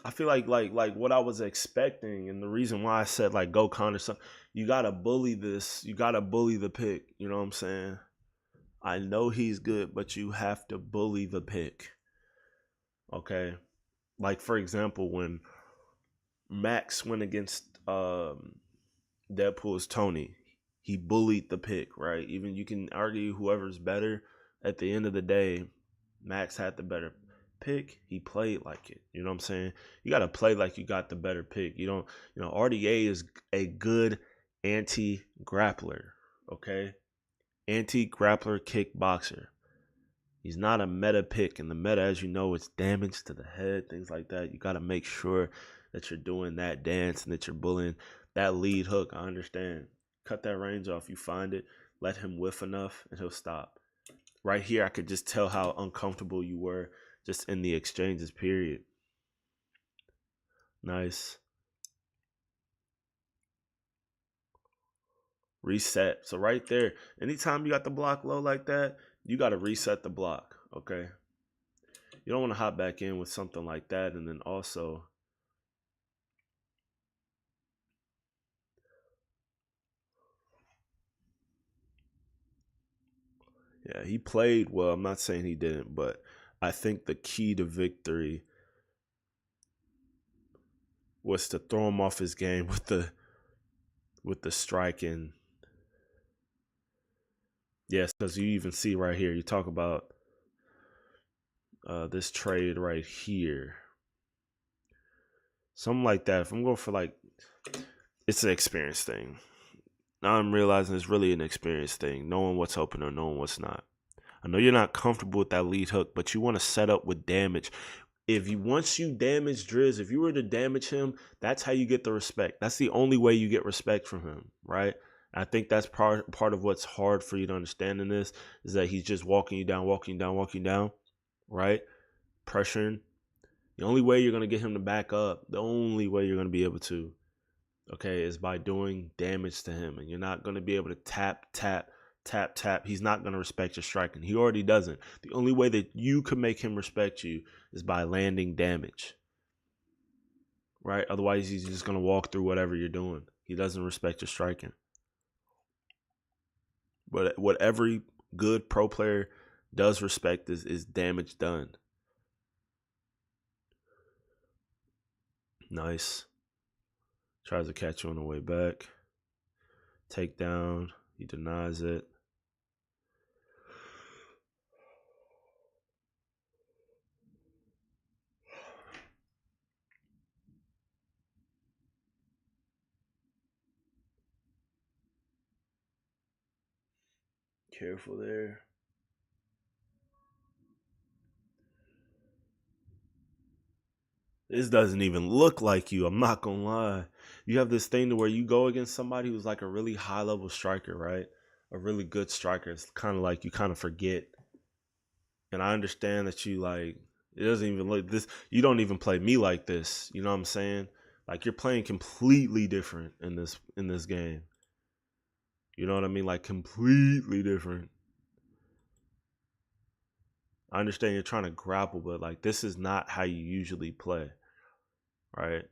I feel like what I was expecting, and the reason why I said like go counter something, you gotta bully this. You gotta bully the pick. You know what I'm saying? I know he's good, but you have to bully the pick. Okay, like for example, when Max went against Deadpool's Tony, he bullied the pick, right? Even you can argue whoever's better. At the end of the day, Max had the better pick. He played like it. You know what I'm saying? You got to play like you got the better pick. You don't, RDA is a good anti-grappler, okay? Anti-grappler kickboxer. He's not a meta pick. And the meta, as you know, it's damage to the head, things like that. You got to make sure that you're doing that dance and that you're bullying that lead hook. I understand. Cut that range off. You find it. let him whiff enough, and he'll stop. Right here, I could just tell how uncomfortable you were just in the exchanges, period. Nice. Reset. So right there, anytime you got the block low like that, you got to reset the block, okay? You don't want to hop back in with something like that. And then also, yeah, he played well. I'm not saying he didn't, but I think the key to victory was to throw him off his game with the striking. Yes, because you even see right here, you talk about this trade right here. Something like that. If I'm going for like, it's an experience thing. Now I'm realizing it's really an experience thing, knowing what's open or knowing what's not. I know you're not comfortable with that lead hook, but you want to set up with damage. Once you damage Driz, if you were to damage him, that's how you get the respect. That's the only way you get respect from him, right? I think that's part of what's hard for you to understand in this is that he's just walking you down, right? Pressuring. The only way you're going to get him to back up, the only way you're going to be able to, okay, is by doing damage to him. And you're not going to be able to tap. He's not going to respect your striking. He already doesn't. The only way that you can make him respect you is by landing damage, right? Otherwise, he's just going to walk through whatever you're doing. He doesn't respect your striking. But what every good pro player does respect is damage done. Nice. Tries to catch you on the way back. Takedown. He denies it. Careful there. This doesn't even look like you. I'm not going to lie. You have this thing to where you go against somebody who's like a really high level striker, right? A really good striker. It's kind of like you kind of forget. And I understand that you like, it doesn't even look this. You don't even play me like this. You know what I'm saying? Like you're playing completely different in this game. You know what I mean? Like completely different. I understand you're trying to grapple, but like this is not how you usually play, right?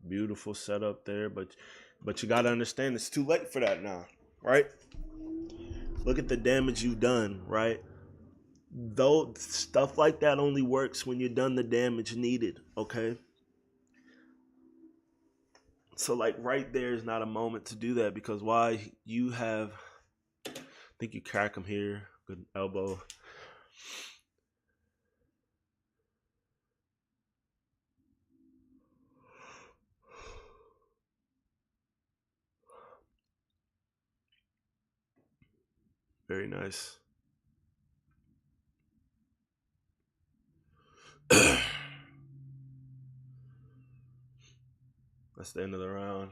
Beautiful setup there, but you got to understand it's too late for that now, right? Look at the damage you've done, right? Though stuff like that only works when you've done the damage needed, okay? So like right there is not a moment to do that because why you have, I think you crack him here, good elbow. Very nice. That's the end of the round.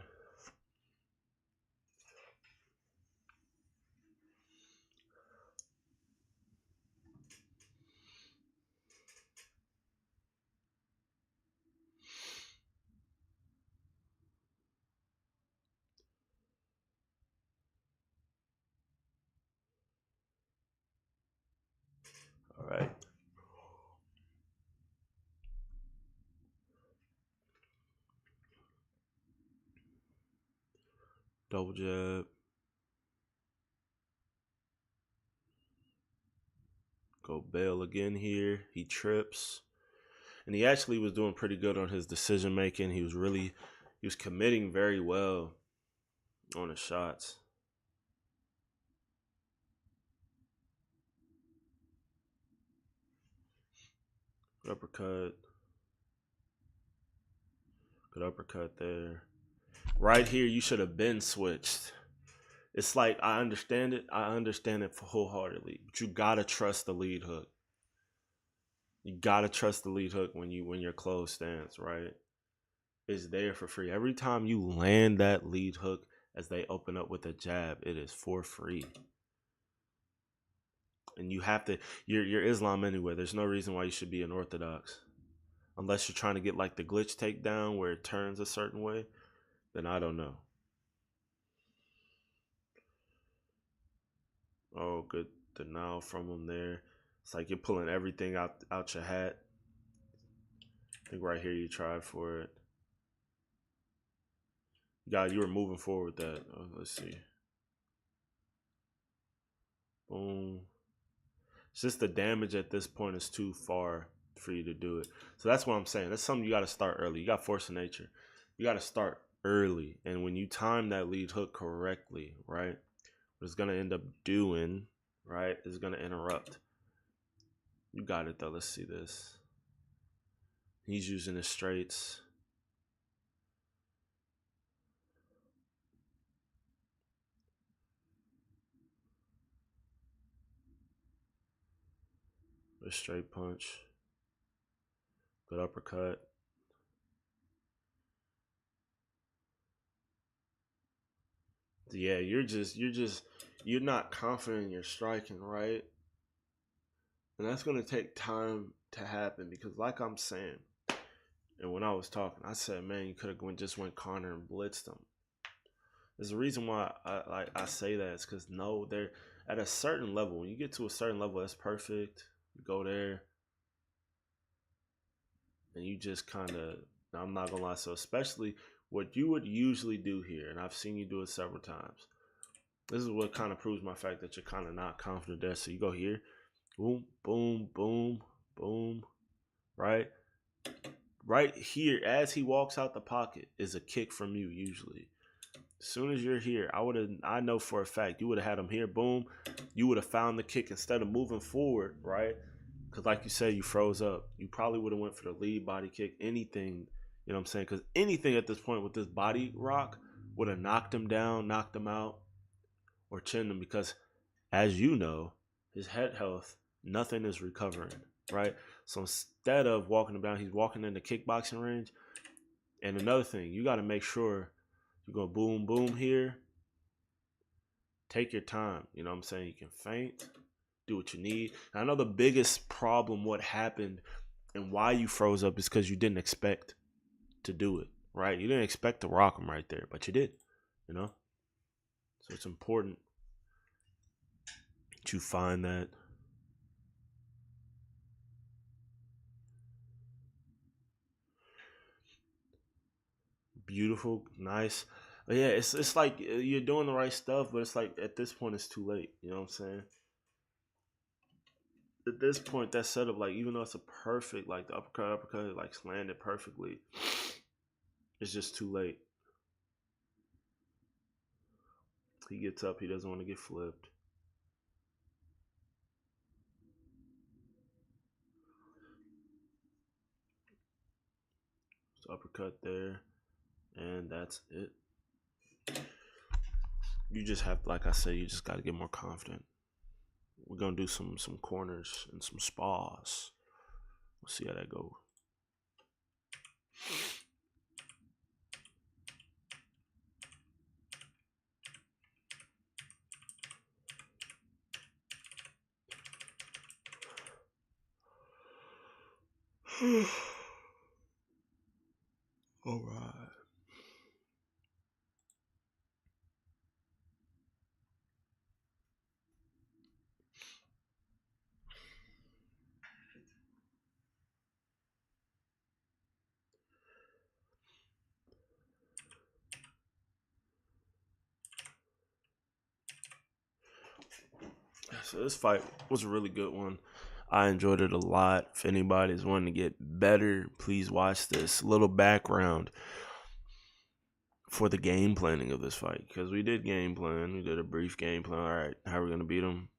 All right. Double jab. Go bail again here. He trips. And he actually was doing pretty good on his decision making. He was committing very well on his shots. Uppercut. Good uppercut there. Right here, you should have been switched. It's like I understand it. I understand it wholeheartedly. But you gotta trust the lead hook. You gotta trust the lead hook when your closed stance, right? It's there for free. Every time you land that lead hook as they open up with a jab, it is for free. And you have to you're Islam anyway. There's no reason why you should be an orthodox. Unless you're trying to get like the glitch takedown where it turns a certain way, then I don't know. Oh, good denial from him there. It's like you're pulling everything out your hat. I think right here you tried for it. God, you were moving forward with that. Oh, let's see. Boom. It's just the damage at this point is too far for you to do it. So that's what I'm saying. That's something you got to start early. You got force of nature. You got to start early. And when you time that lead hook correctly, right, what it's going to end up doing, right, is going to interrupt. You got it, though. Let's see this. He's using his straights. A straight punch. Good uppercut. Yeah, you're not confident in your striking, right? And that's gonna take time to happen because, like I'm saying, and when I was talking, I said, man, you could have just went corner and blitzed them. There's a reason why I say that is because no, they're at a certain level. When you get to a certain level, that's perfect. You go there, and you just kind of. I'm not gonna lie. So especially what you would usually do here, and I've seen you do it several times. This is what kind of proves my fact that you're kind of not confident there. So you go here, boom, boom, boom, boom, right? Right here, as he walks out the pocket, is a kick from you usually. As soon as you're here, I know for a fact you would have had him here, boom. You would have found the kick instead of moving forward, right? Because like you said, you froze up. You probably would have went for the lead body kick, anything, you know what I'm saying? Because anything at this point with this body rock would have knocked him down, knocked him out, or chinned him because, as you know, his head health, nothing is recovering, right? So instead of walking him down, he's walking in the kickboxing range. And another thing, you got to make sure you go boom, boom here. Take your time. You know what I'm saying? You can feint, do what you need. And I know the biggest problem, what happened and why you froze up is because you didn't expect to do it, right? You didn't expect to rock him right there, but you did, you know? So it's important to find that. Beautiful, nice. But yeah, it's like you're doing the right stuff, but it's like at this point it's too late. You know what I'm saying? At this point, that setup, like even though it's a perfect, like the uppercut, like landed perfectly, it's just too late. He gets up, he doesn't want to get flipped. So uppercut there, and that's it. You just have, like I said, you just got to get more confident. We're gonna do some corners and some spars. We'll see how that goes. All right. So this fight was a really good one. I enjoyed it a lot. If anybody's wanting to get better, please watch this. Little background for the game planning of this fight, because we did game plan. We did a brief game plan. All right, how are we gonna beat them?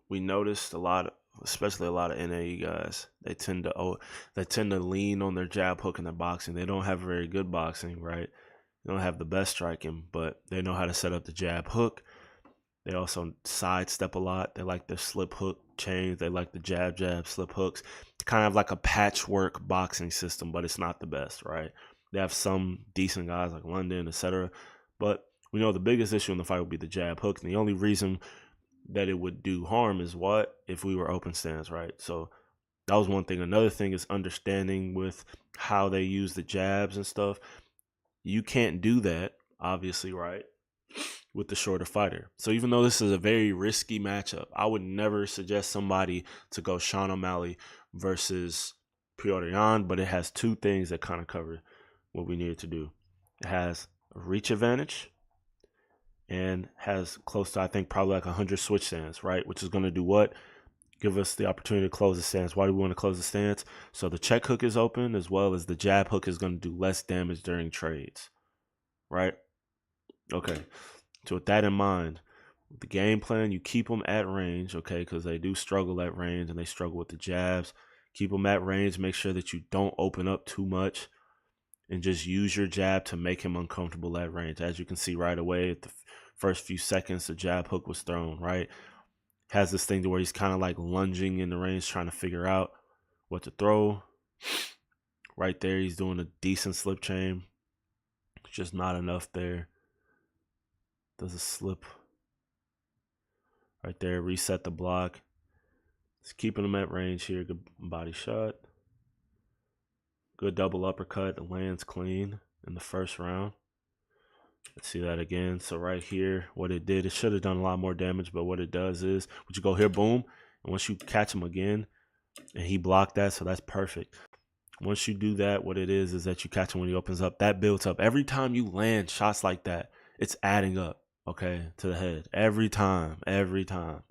We noticed a lot, especially a lot of NAE guys. They tend to lean on their jab hook in their boxing. They don't have very good boxing, right? They don't have the best striking, but they know how to set up the jab hook. They also sidestep a lot. They like their slip hook chains. They like the jab, slip hooks. Kind of like a patchwork boxing system, but it's not the best, right? They have some decent guys like London, etc. But we know the biggest issue in the fight would be the jab hook. And the only reason that it would do harm is what? If we were open stance, right? So that was one thing. Another thing is understanding with how they use the jabs and stuff. You can't do that, obviously, right, with the shorter fighter. So even though this is a very risky matchup, I would never suggest somebody to go Sean O'Malley versus Petr Yan, but it has two things that kind of cover what we needed to do. It has a reach advantage and has close to, I think, probably like 100 switch stands, right? Which is going to do what? Give us the opportunity to close the stance. Why do we want to close the stance? So the check hook is open, as well as the jab hook is going to do less damage during trades, right? Okay. So with that in mind, the game plan, you keep them at range, okay, because they do struggle at range and they struggle with the jabs. Keep them at range. Make sure that you don't open up too much and just use your jab to make him uncomfortable at range. As you can see right away, at the first few seconds, the jab hook was thrown, right? Has this thing to where he's kind of like lunging in the range, trying to figure out what to throw. Right there, he's doing a decent slip chain. Just not enough there. Does a slip right there, reset the block. It's keeping him at range here. Good body shot. Good double uppercut. Lands clean in the first round. Let's see that again. So right here, what it did, it should have done a lot more damage, but what it does is, would you go here, boom, and once you catch him again, and he blocked that, so that's perfect. Once you do that, what it is that you catch him when he opens up. That builds up. Every time you land shots like that, it's adding up, okay, to the head. Every time, every time.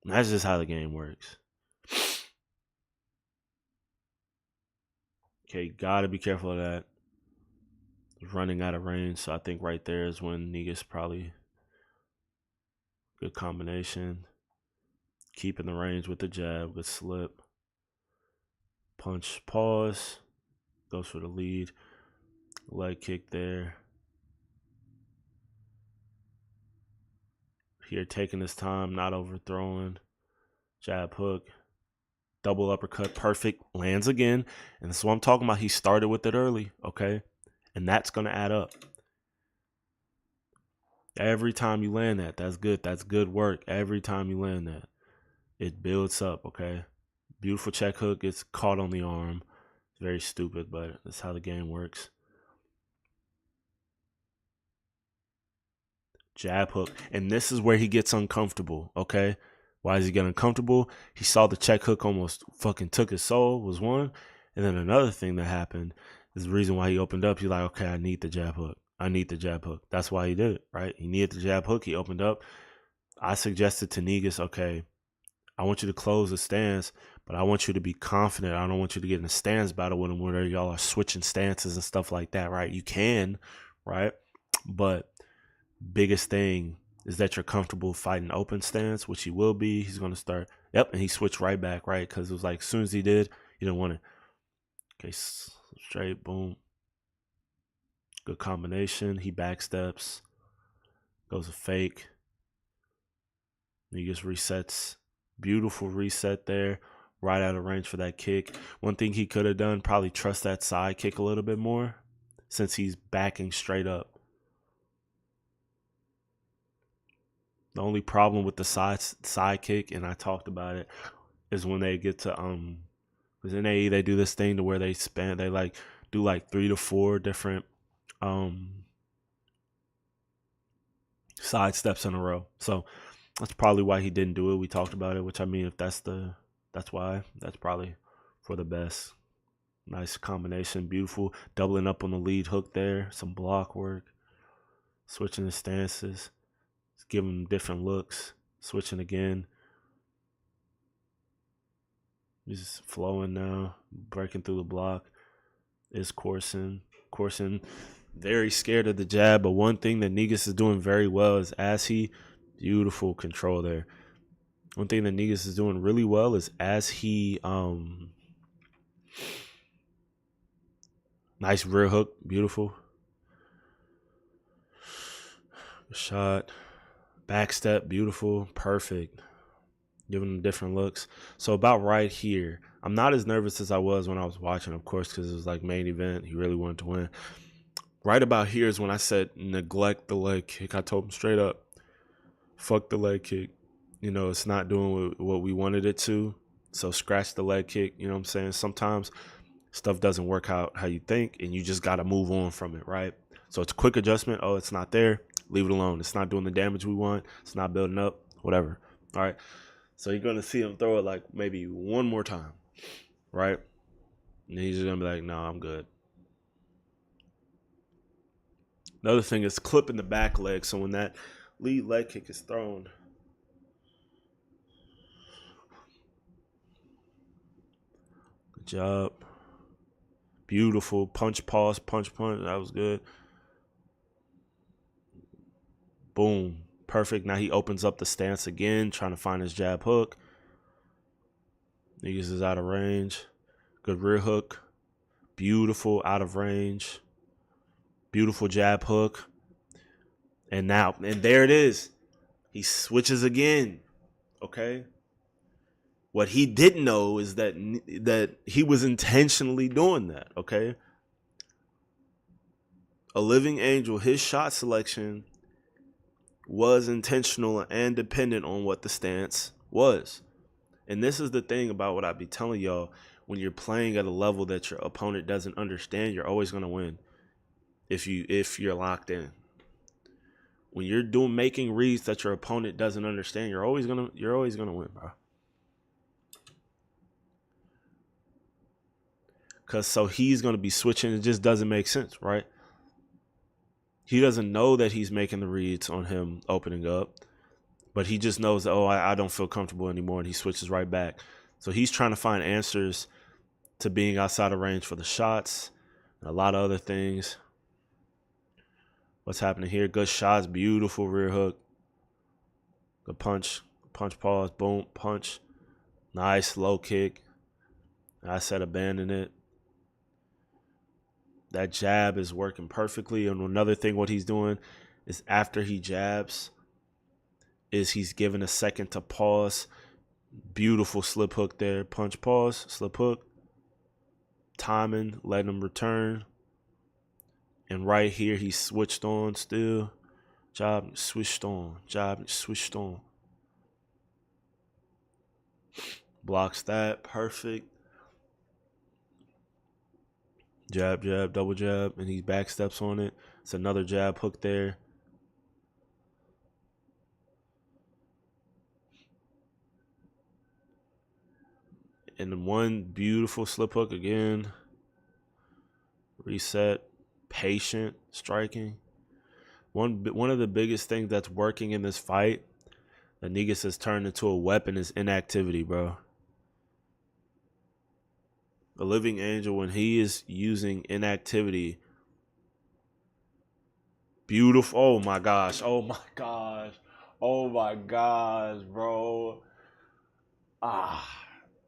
And that's just how the game works. Okay, gotta be careful of that. Running out of range, so I think right there is when Negus probably good combination. Keeping the range with the jab, good slip. Punch, pause. Goes for the lead. Leg kick there. Here taking his time, not overthrowing. Jab hook. Double uppercut, perfect. Lands again. And that's what I'm talking about. He started with it early, okay? And that's going to add up. Every time you land that, that's good. That's good work. Every time you land that, it builds up, okay? Beautiful check hook. It's caught on the arm. Very stupid, but that's how the game works. Jab hook. And this is where he gets uncomfortable, okay? Why is he getting uncomfortable? He saw the check hook almost fucking took his soul, was one. And then another thing that happened is the reason why he opened up. He's like, okay, I need the jab hook. I need the jab hook. That's why he did it, right? He needed the jab hook. He opened up. I suggested to Negus, okay, I want you to close the stance, but I want you to be confident. I don't want you to get in a stance battle with him where y'all are switching stances and stuff like that, right? You can, right? But biggest thing is that you're comfortable fighting open stance, which he will be. He's going to start. Yep, and he switched right back, right? Because it was like as soon as he did, he didn't want it. Okay, straight, boom. Good combination. He backsteps. Goes a fake. He just resets. Beautiful reset there. Right out of range for that kick. One thing he could have done, probably trust that side kick a little bit more since he's backing straight up. The only problem with the side kick, and I talked about it, is when they get to because in AE they do this thing to where they like do like 3 to 4 different side steps in a row. So that's probably why he didn't do it. We talked about it, which I mean, if that's why, that's probably for the best. Nice combination, beautiful. Doubling up on the lead hook there, some block work, switching the stances, giving him different looks, switching again. He's flowing now, breaking through the block. Is Corson. Corson very scared of the jab, but one thing that Negus is doing very well is beautiful control there. One thing that Negus is doing really well is as he nice rear hook, beautiful. Shot. Back step. Beautiful. Perfect. Giving him different looks. So about right here, I'm not as nervous as I was when I was watching, of course, because it was like main event. He really wanted to win. Right about here is when I said neglect the leg kick. I told him straight up, fuck the leg kick. You know, it's not doing what we wanted it to. So scratch the leg kick. You know what I'm saying? Sometimes stuff doesn't work out how you think, and you just got to move on from it, right? So it's a quick adjustment. Oh, it's not there. Leave it alone. It's not doing the damage we want. It's not building up. Whatever. All right. So you're going to see him throw it like maybe one more time, right? And he's just going to be like, no, I'm good. Another thing is clipping the back leg. So when that lead leg kick is thrown, good job. Beautiful. Punch, pause, punch, punch. That was good. Boom. Perfect. Now he opens up the stance again, trying to find his jab hook. Niggas is out of range. Good rear hook. Beautiful, out of range. Beautiful jab hook. And there it is. He switches again. Okay. What he didn't know is that he was intentionally doing that. Okay. A Living Angel, his shot selection was intentional and dependent on what the stance was. And this is the thing about what I be telling y'all. When you're playing at a level that your opponent doesn't understand, you're always going to win if you're locked in. When you're making reads that your opponent doesn't understand, you're always going to win, bro. Cuz so he's going to be switching. It just doesn't make sense, right? He doesn't know that he's making the reads on him opening up, but he just knows that, I don't feel comfortable anymore, and he switches right back. So he's trying to find answers to being outside of range for the shots and a lot of other things. What's happening here? Good shots, beautiful rear hook. Good punch, pause, boom, punch. Nice low kick. I said abandon it. That jab is working perfectly. And another thing what he's doing is after he jabs is he's giving a second to pause. Beautiful slip hook there. Punch, pause, slip hook. Timing, letting him return. And right here, he switched on still. Jab, switched on. Jab, switched on. Blocks that. Perfect. Jab, jab, double jab. And he back steps on it. It's another jab hook there. And then one beautiful slip hook again. Reset. Patient striking. One of the biggest things that's working in this fight that Negus has turned into a weapon is inactivity, bro. The Living Angel, when he is using inactivity, beautiful. Oh my gosh. Oh my gosh. Oh my gosh, bro. I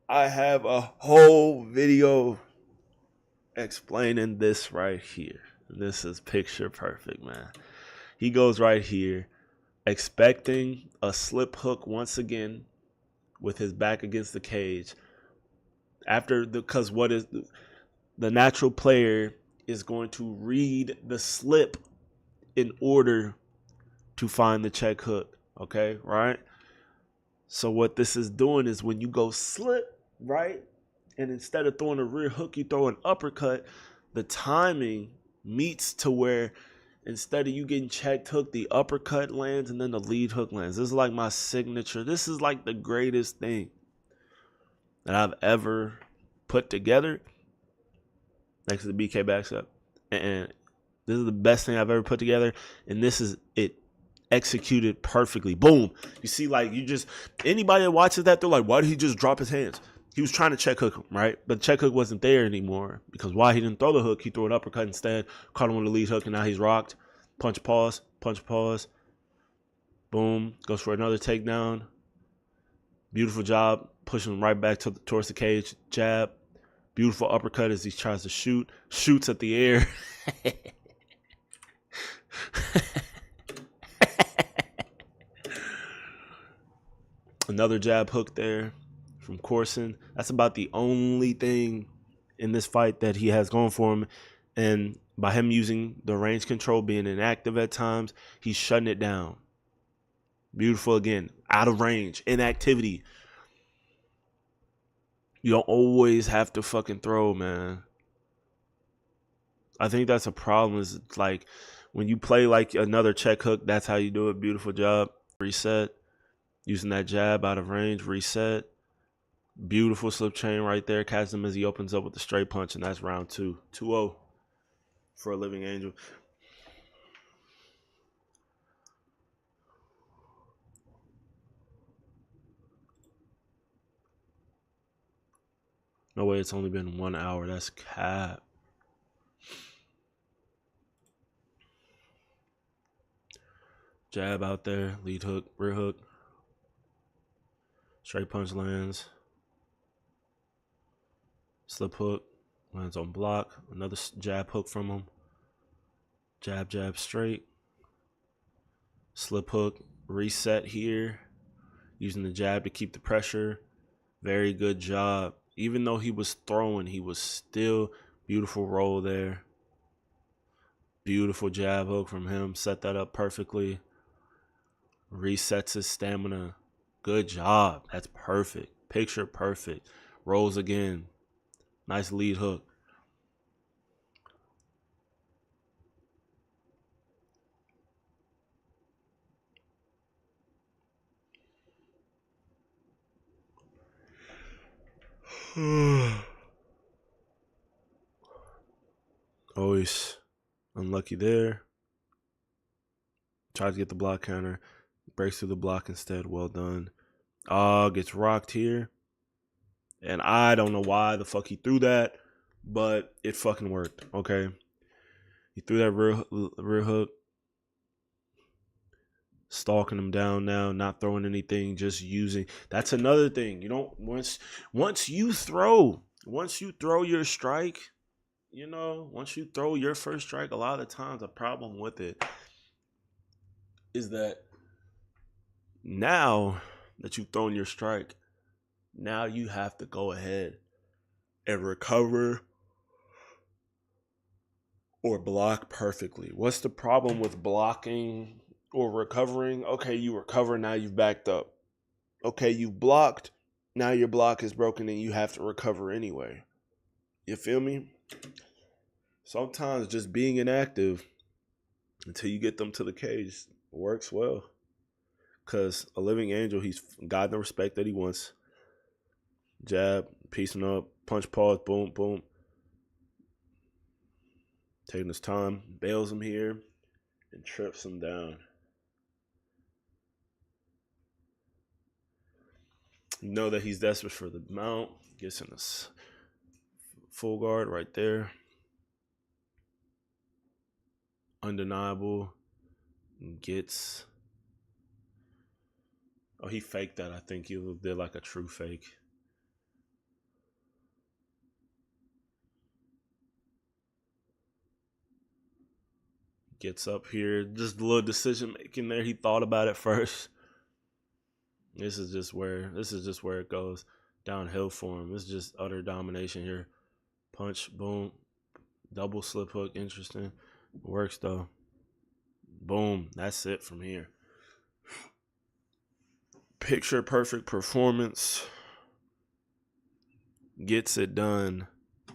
have a whole video explaining this right here. This is picture perfect, man. He goes right here, expecting a slip hook once again with his back against the cage. Because what is the natural player is going to read the slip in order to find the check hook. Okay, right? So what this is doing is when you go slip, right? And instead of throwing a rear hook, you throw an uppercut, the timing meets to where instead of you getting checked hook, the uppercut lands and then the lead hook lands. This is like my signature. This is like the greatest thing that I've ever put together next to the BK backstep. And this is the best thing I've ever put together. And this is it executed perfectly. Boom. You see, like, anybody that watches that, they're like, why did he just drop his hands? He was trying to check hook him, right? But the check hook wasn't there anymore because why? He didn't throw the hook. He threw an uppercut instead, caught him with the lead hook, and now he's rocked. Punch, pause, punch, pause. Boom. Goes for another takedown. Beautiful job. Pushing him right back towards the cage. Jab. Beautiful uppercut as he tries to shoot. Shoots at the air. Another jab hook there from Corson. That's about the only thing in this fight that he has going for him. And by him using the range control, being inactive at times, he's shutting it down. Beautiful again. Out of range. Inactivity. You don't always have to fucking throw, man. I think that's a problem. Is like when you play like another check hook, that's how you do it. Beautiful job. Reset. Using that jab out of range. Reset. Beautiful slip chain right there. Catch him as he opens up with the straight punch, and that's round 2. 2-0 for a Living Angel. No way, it's only been 1 hour. That's cap. Jab out there. Lead hook. Rear hook. Straight punch lands. Slip hook. Lands on block. Another jab hook from him. Jab, jab, straight. Slip hook. Reset here. Using the jab to keep the pressure. Very good job. Even though he was throwing, he was still beautiful roll there. Beautiful jab hook from him. Set that up perfectly. Resets his stamina. Good job. That's perfect. Picture perfect. Rolls again. Nice lead hook. Always unlucky there. Tries to get the block counter. Breaks through the block instead. Well done. Gets rocked here. And I don't know why the fuck he threw that, but it fucking worked, okay? He threw that rear hook. Stalking him down now, not throwing anything, just using. That's another thing. You don't once you throw your strike, you know, once you throw your first strike, a lot of the times the problem with it is that now that you've thrown your strike, now you have to go ahead and recover or block perfectly. What's the problem with blocking or recovering? Okay, you recover, now you've backed up. Okay, you've blocked, now your block is broken and you have to recover anyway. You feel me? Sometimes just being inactive until you get them to the cage works well. Because a Living Angel, he's got the respect that he wants. Jab, piecing up, punch, pause, boom, boom. Taking his time, bails him here, and trips him down. You know that he's desperate for the mount. Gets in this full guard right there. Undeniable. Gets. Oh, he faked that. I think he did like a true fake. Gets up here. Just a little decision making there. He thought about it first. This is just where it goes downhill for him. It's just utter domination here. Punch, boom, double slip hook. Interesting. Works though. Boom. That's it from here. Picture perfect performance. Gets it done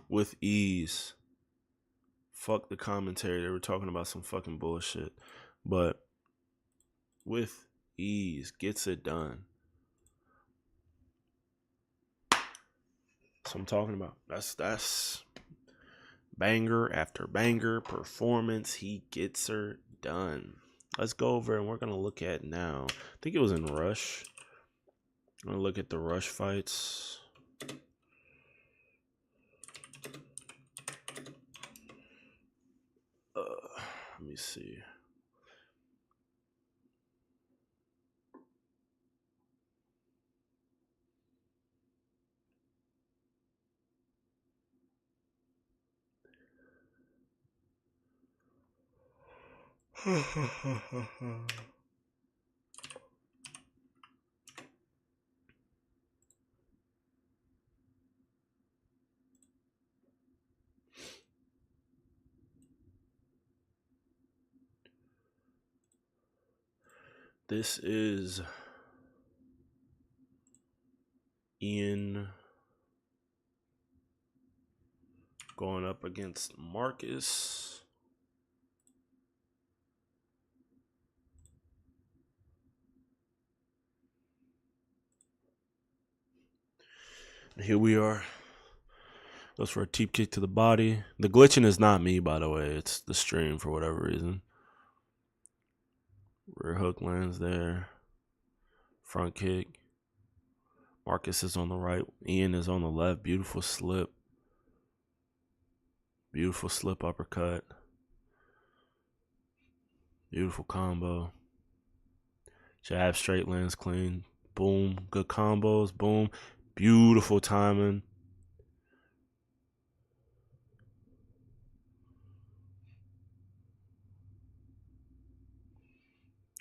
with ease. Fuck the commentary. They were talking about some fucking bullshit. But with ease. Gets it done. That's what I'm talking about. That's banger after banger performance. He gets her done. Let's go over and we're going to look at now. I think it was in Rush. I'm going to look at the Rush fights. Let me see. This is Ian going up against Marcus. Here we are. Goes for a teep kick to the body. The glitching is not me, by the way. It's the stream for whatever reason. Rear hook lands there. Front kick. Marcus is on the right. Ian is on the left. Beautiful slip. Beautiful slip uppercut. Beautiful combo. Jab straight lands clean. Boom. Good combos. Boom. Beautiful timing.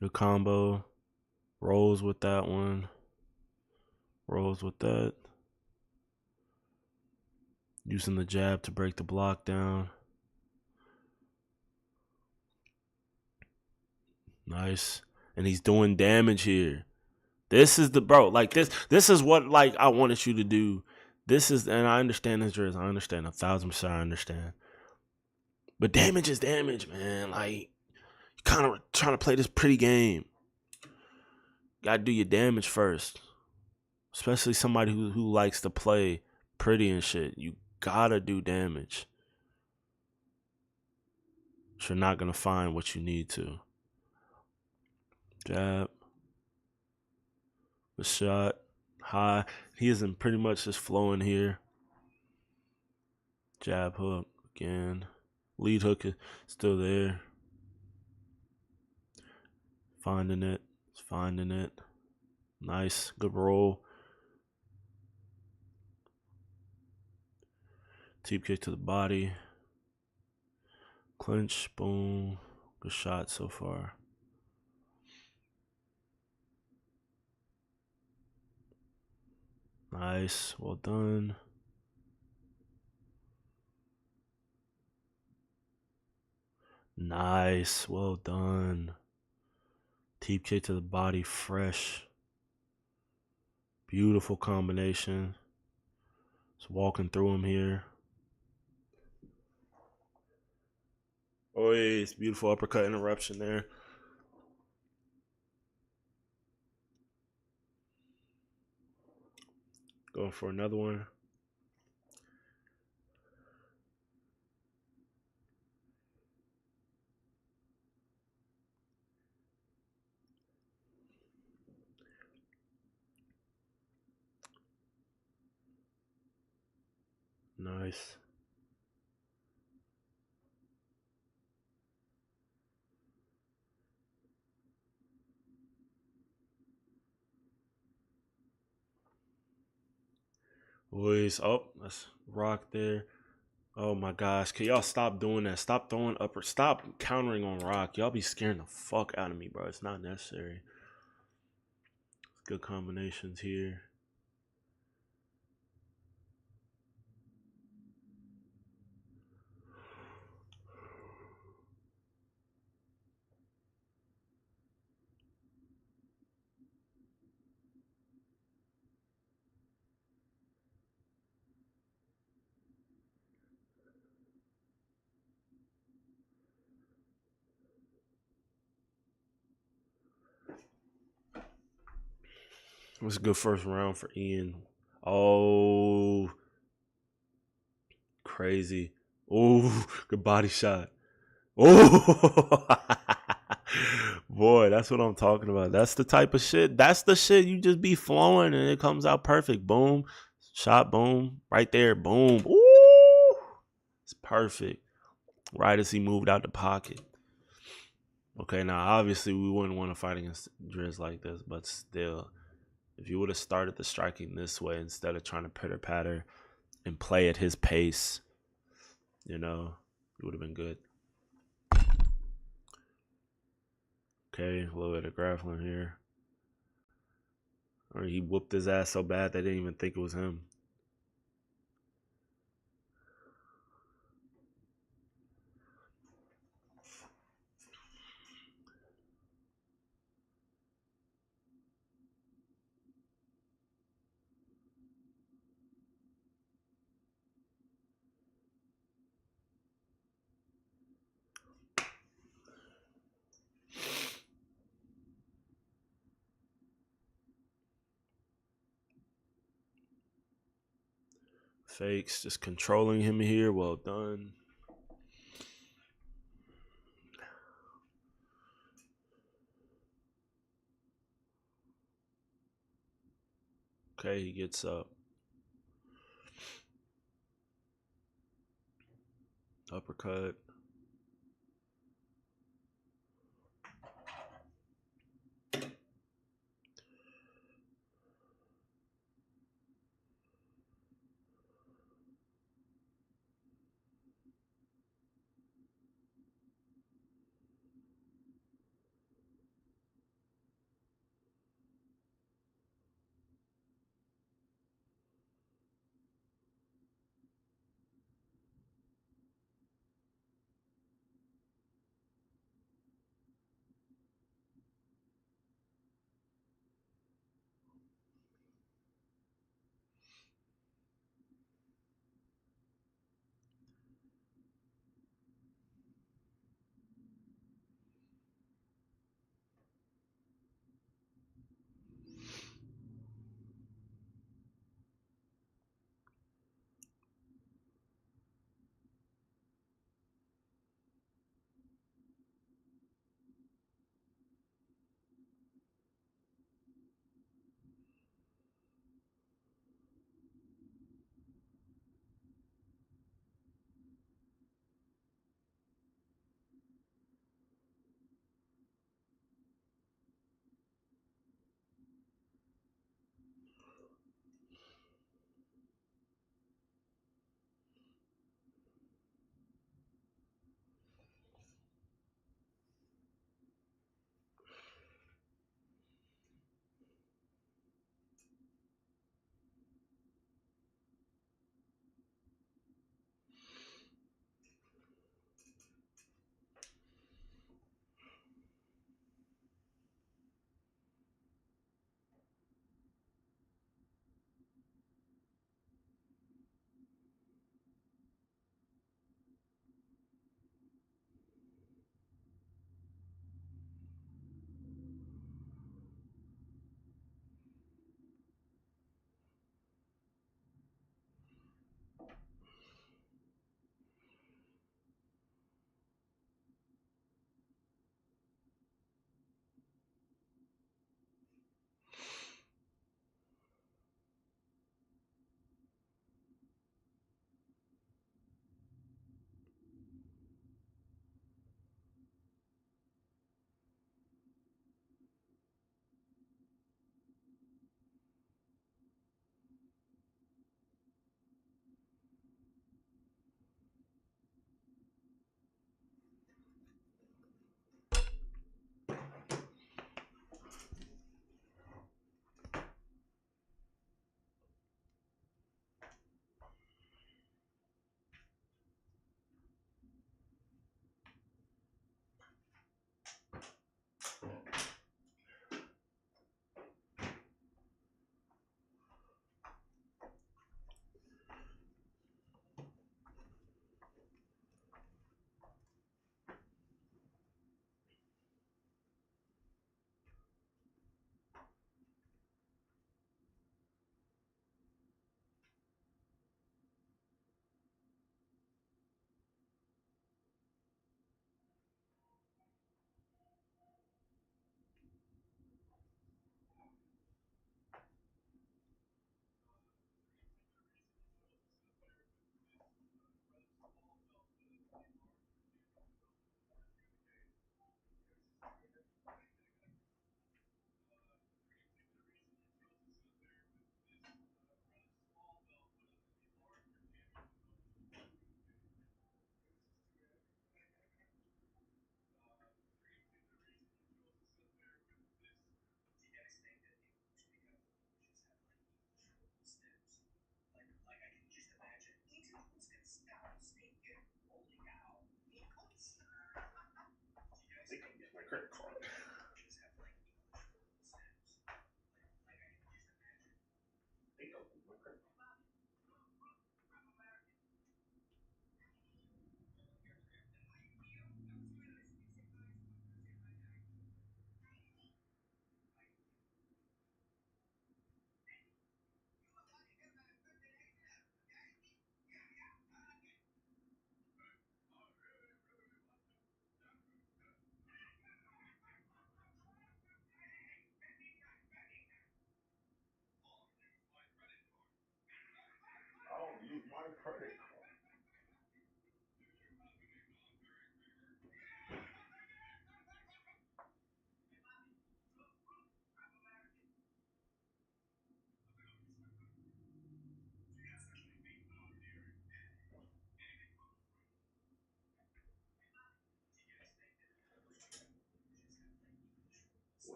Good combo. Rolls with that one. Rolls with that. Using the jab to break the block down. Nice. And he's doing damage here. This is the bro. Like this is what like I wanted you to do. This is, and I understand this, I understand 1,000%. I understand. But damage is damage, man. Like, you kind of trying to play this pretty game. Gotta do your damage first. Especially somebody who likes to play pretty and shit. You gotta do damage. You're not gonna find what you need to. Jab. The shot. High. He isn't pretty much just flowing here. Jab hook again. Lead hook is still there. Finding it. Finding it. Nice. Good roll. Teep kick to the body. Clinch. Boom. Good shot so far. Nice. Well done. Nice. Well done. Teep kick to the body. Fresh. Beautiful combination. Just walking through him here. Oh, yeah, it's beautiful uppercut interruption there. Going for another one. Nice. Boys, oh, let's rock there. Oh my gosh, can y'all stop doing that? Stop throwing upper, stop countering on rock. Y'all be scaring the fuck out of me, bro. It's not necessary. Good combinations here. It was a good first round for Ian. Oh, crazy. Oh, good body shot. Oh, boy, that's what I'm talking about. That's the type of shit. That's the shit you just be flowing and it comes out perfect. Boom, shot, boom, right there, boom. Ooh, it's perfect. Right as he moved out the pocket. Okay, now obviously we wouldn't want to fight against Driz like this, but still, if you would have started the striking this way instead of trying to pitter patter and play at his pace, you know, it would have been good. Okay, a little bit of grappling here. Or he whooped his ass so bad they didn't even think it was him. Fakes just controlling him here. Well done. Okay, he gets up. Uppercut.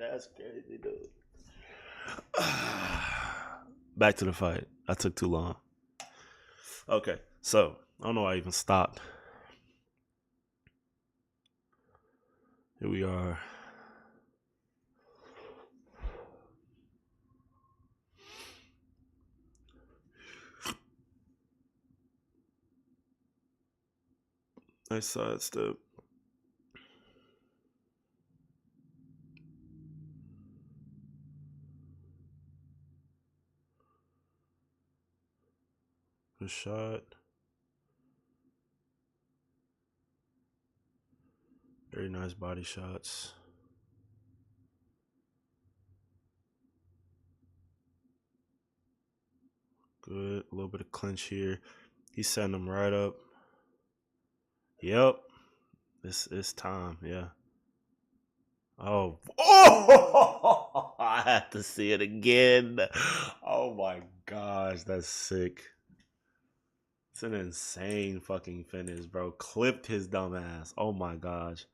That's crazy, dude. Back to the fight. I took too long. Okay, so I don't know why I even stopped. Here we are. Nice side step. Good shot. Very nice body shots. Good. A little bit of clinch here. He's setting him right up. Yep. It's time. Yeah. Oh. Oh! I have to see it again. Oh my gosh. That's sick. It's an insane fucking finish, bro. Clipped his dumb ass. Oh my gosh.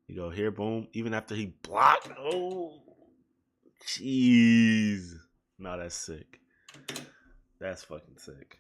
You go here, boom. Even after he blocked. Oh. Jeez. No, that's sick. That's fucking sick.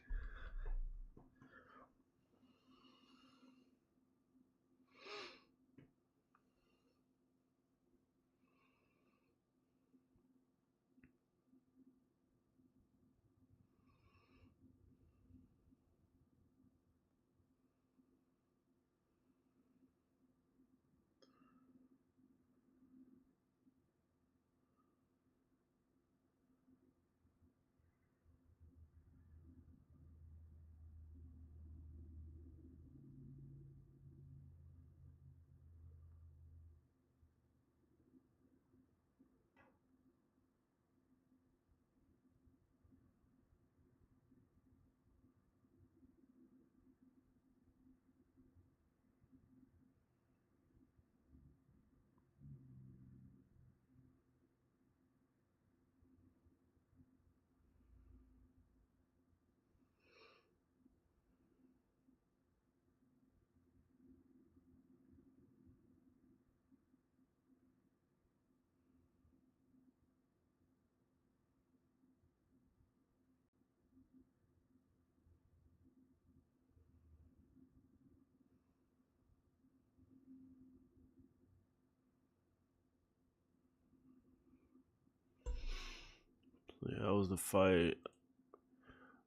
Yeah, that was the fight.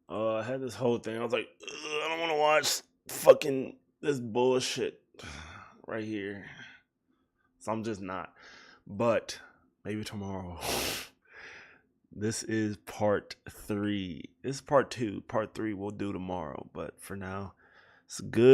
I had this whole thing. I was like, I don't want to watch fucking this bullshit right here. So I'm just not. But maybe tomorrow. This is part 3. This is part 2. Part 3 we'll do tomorrow. But for now, it's good.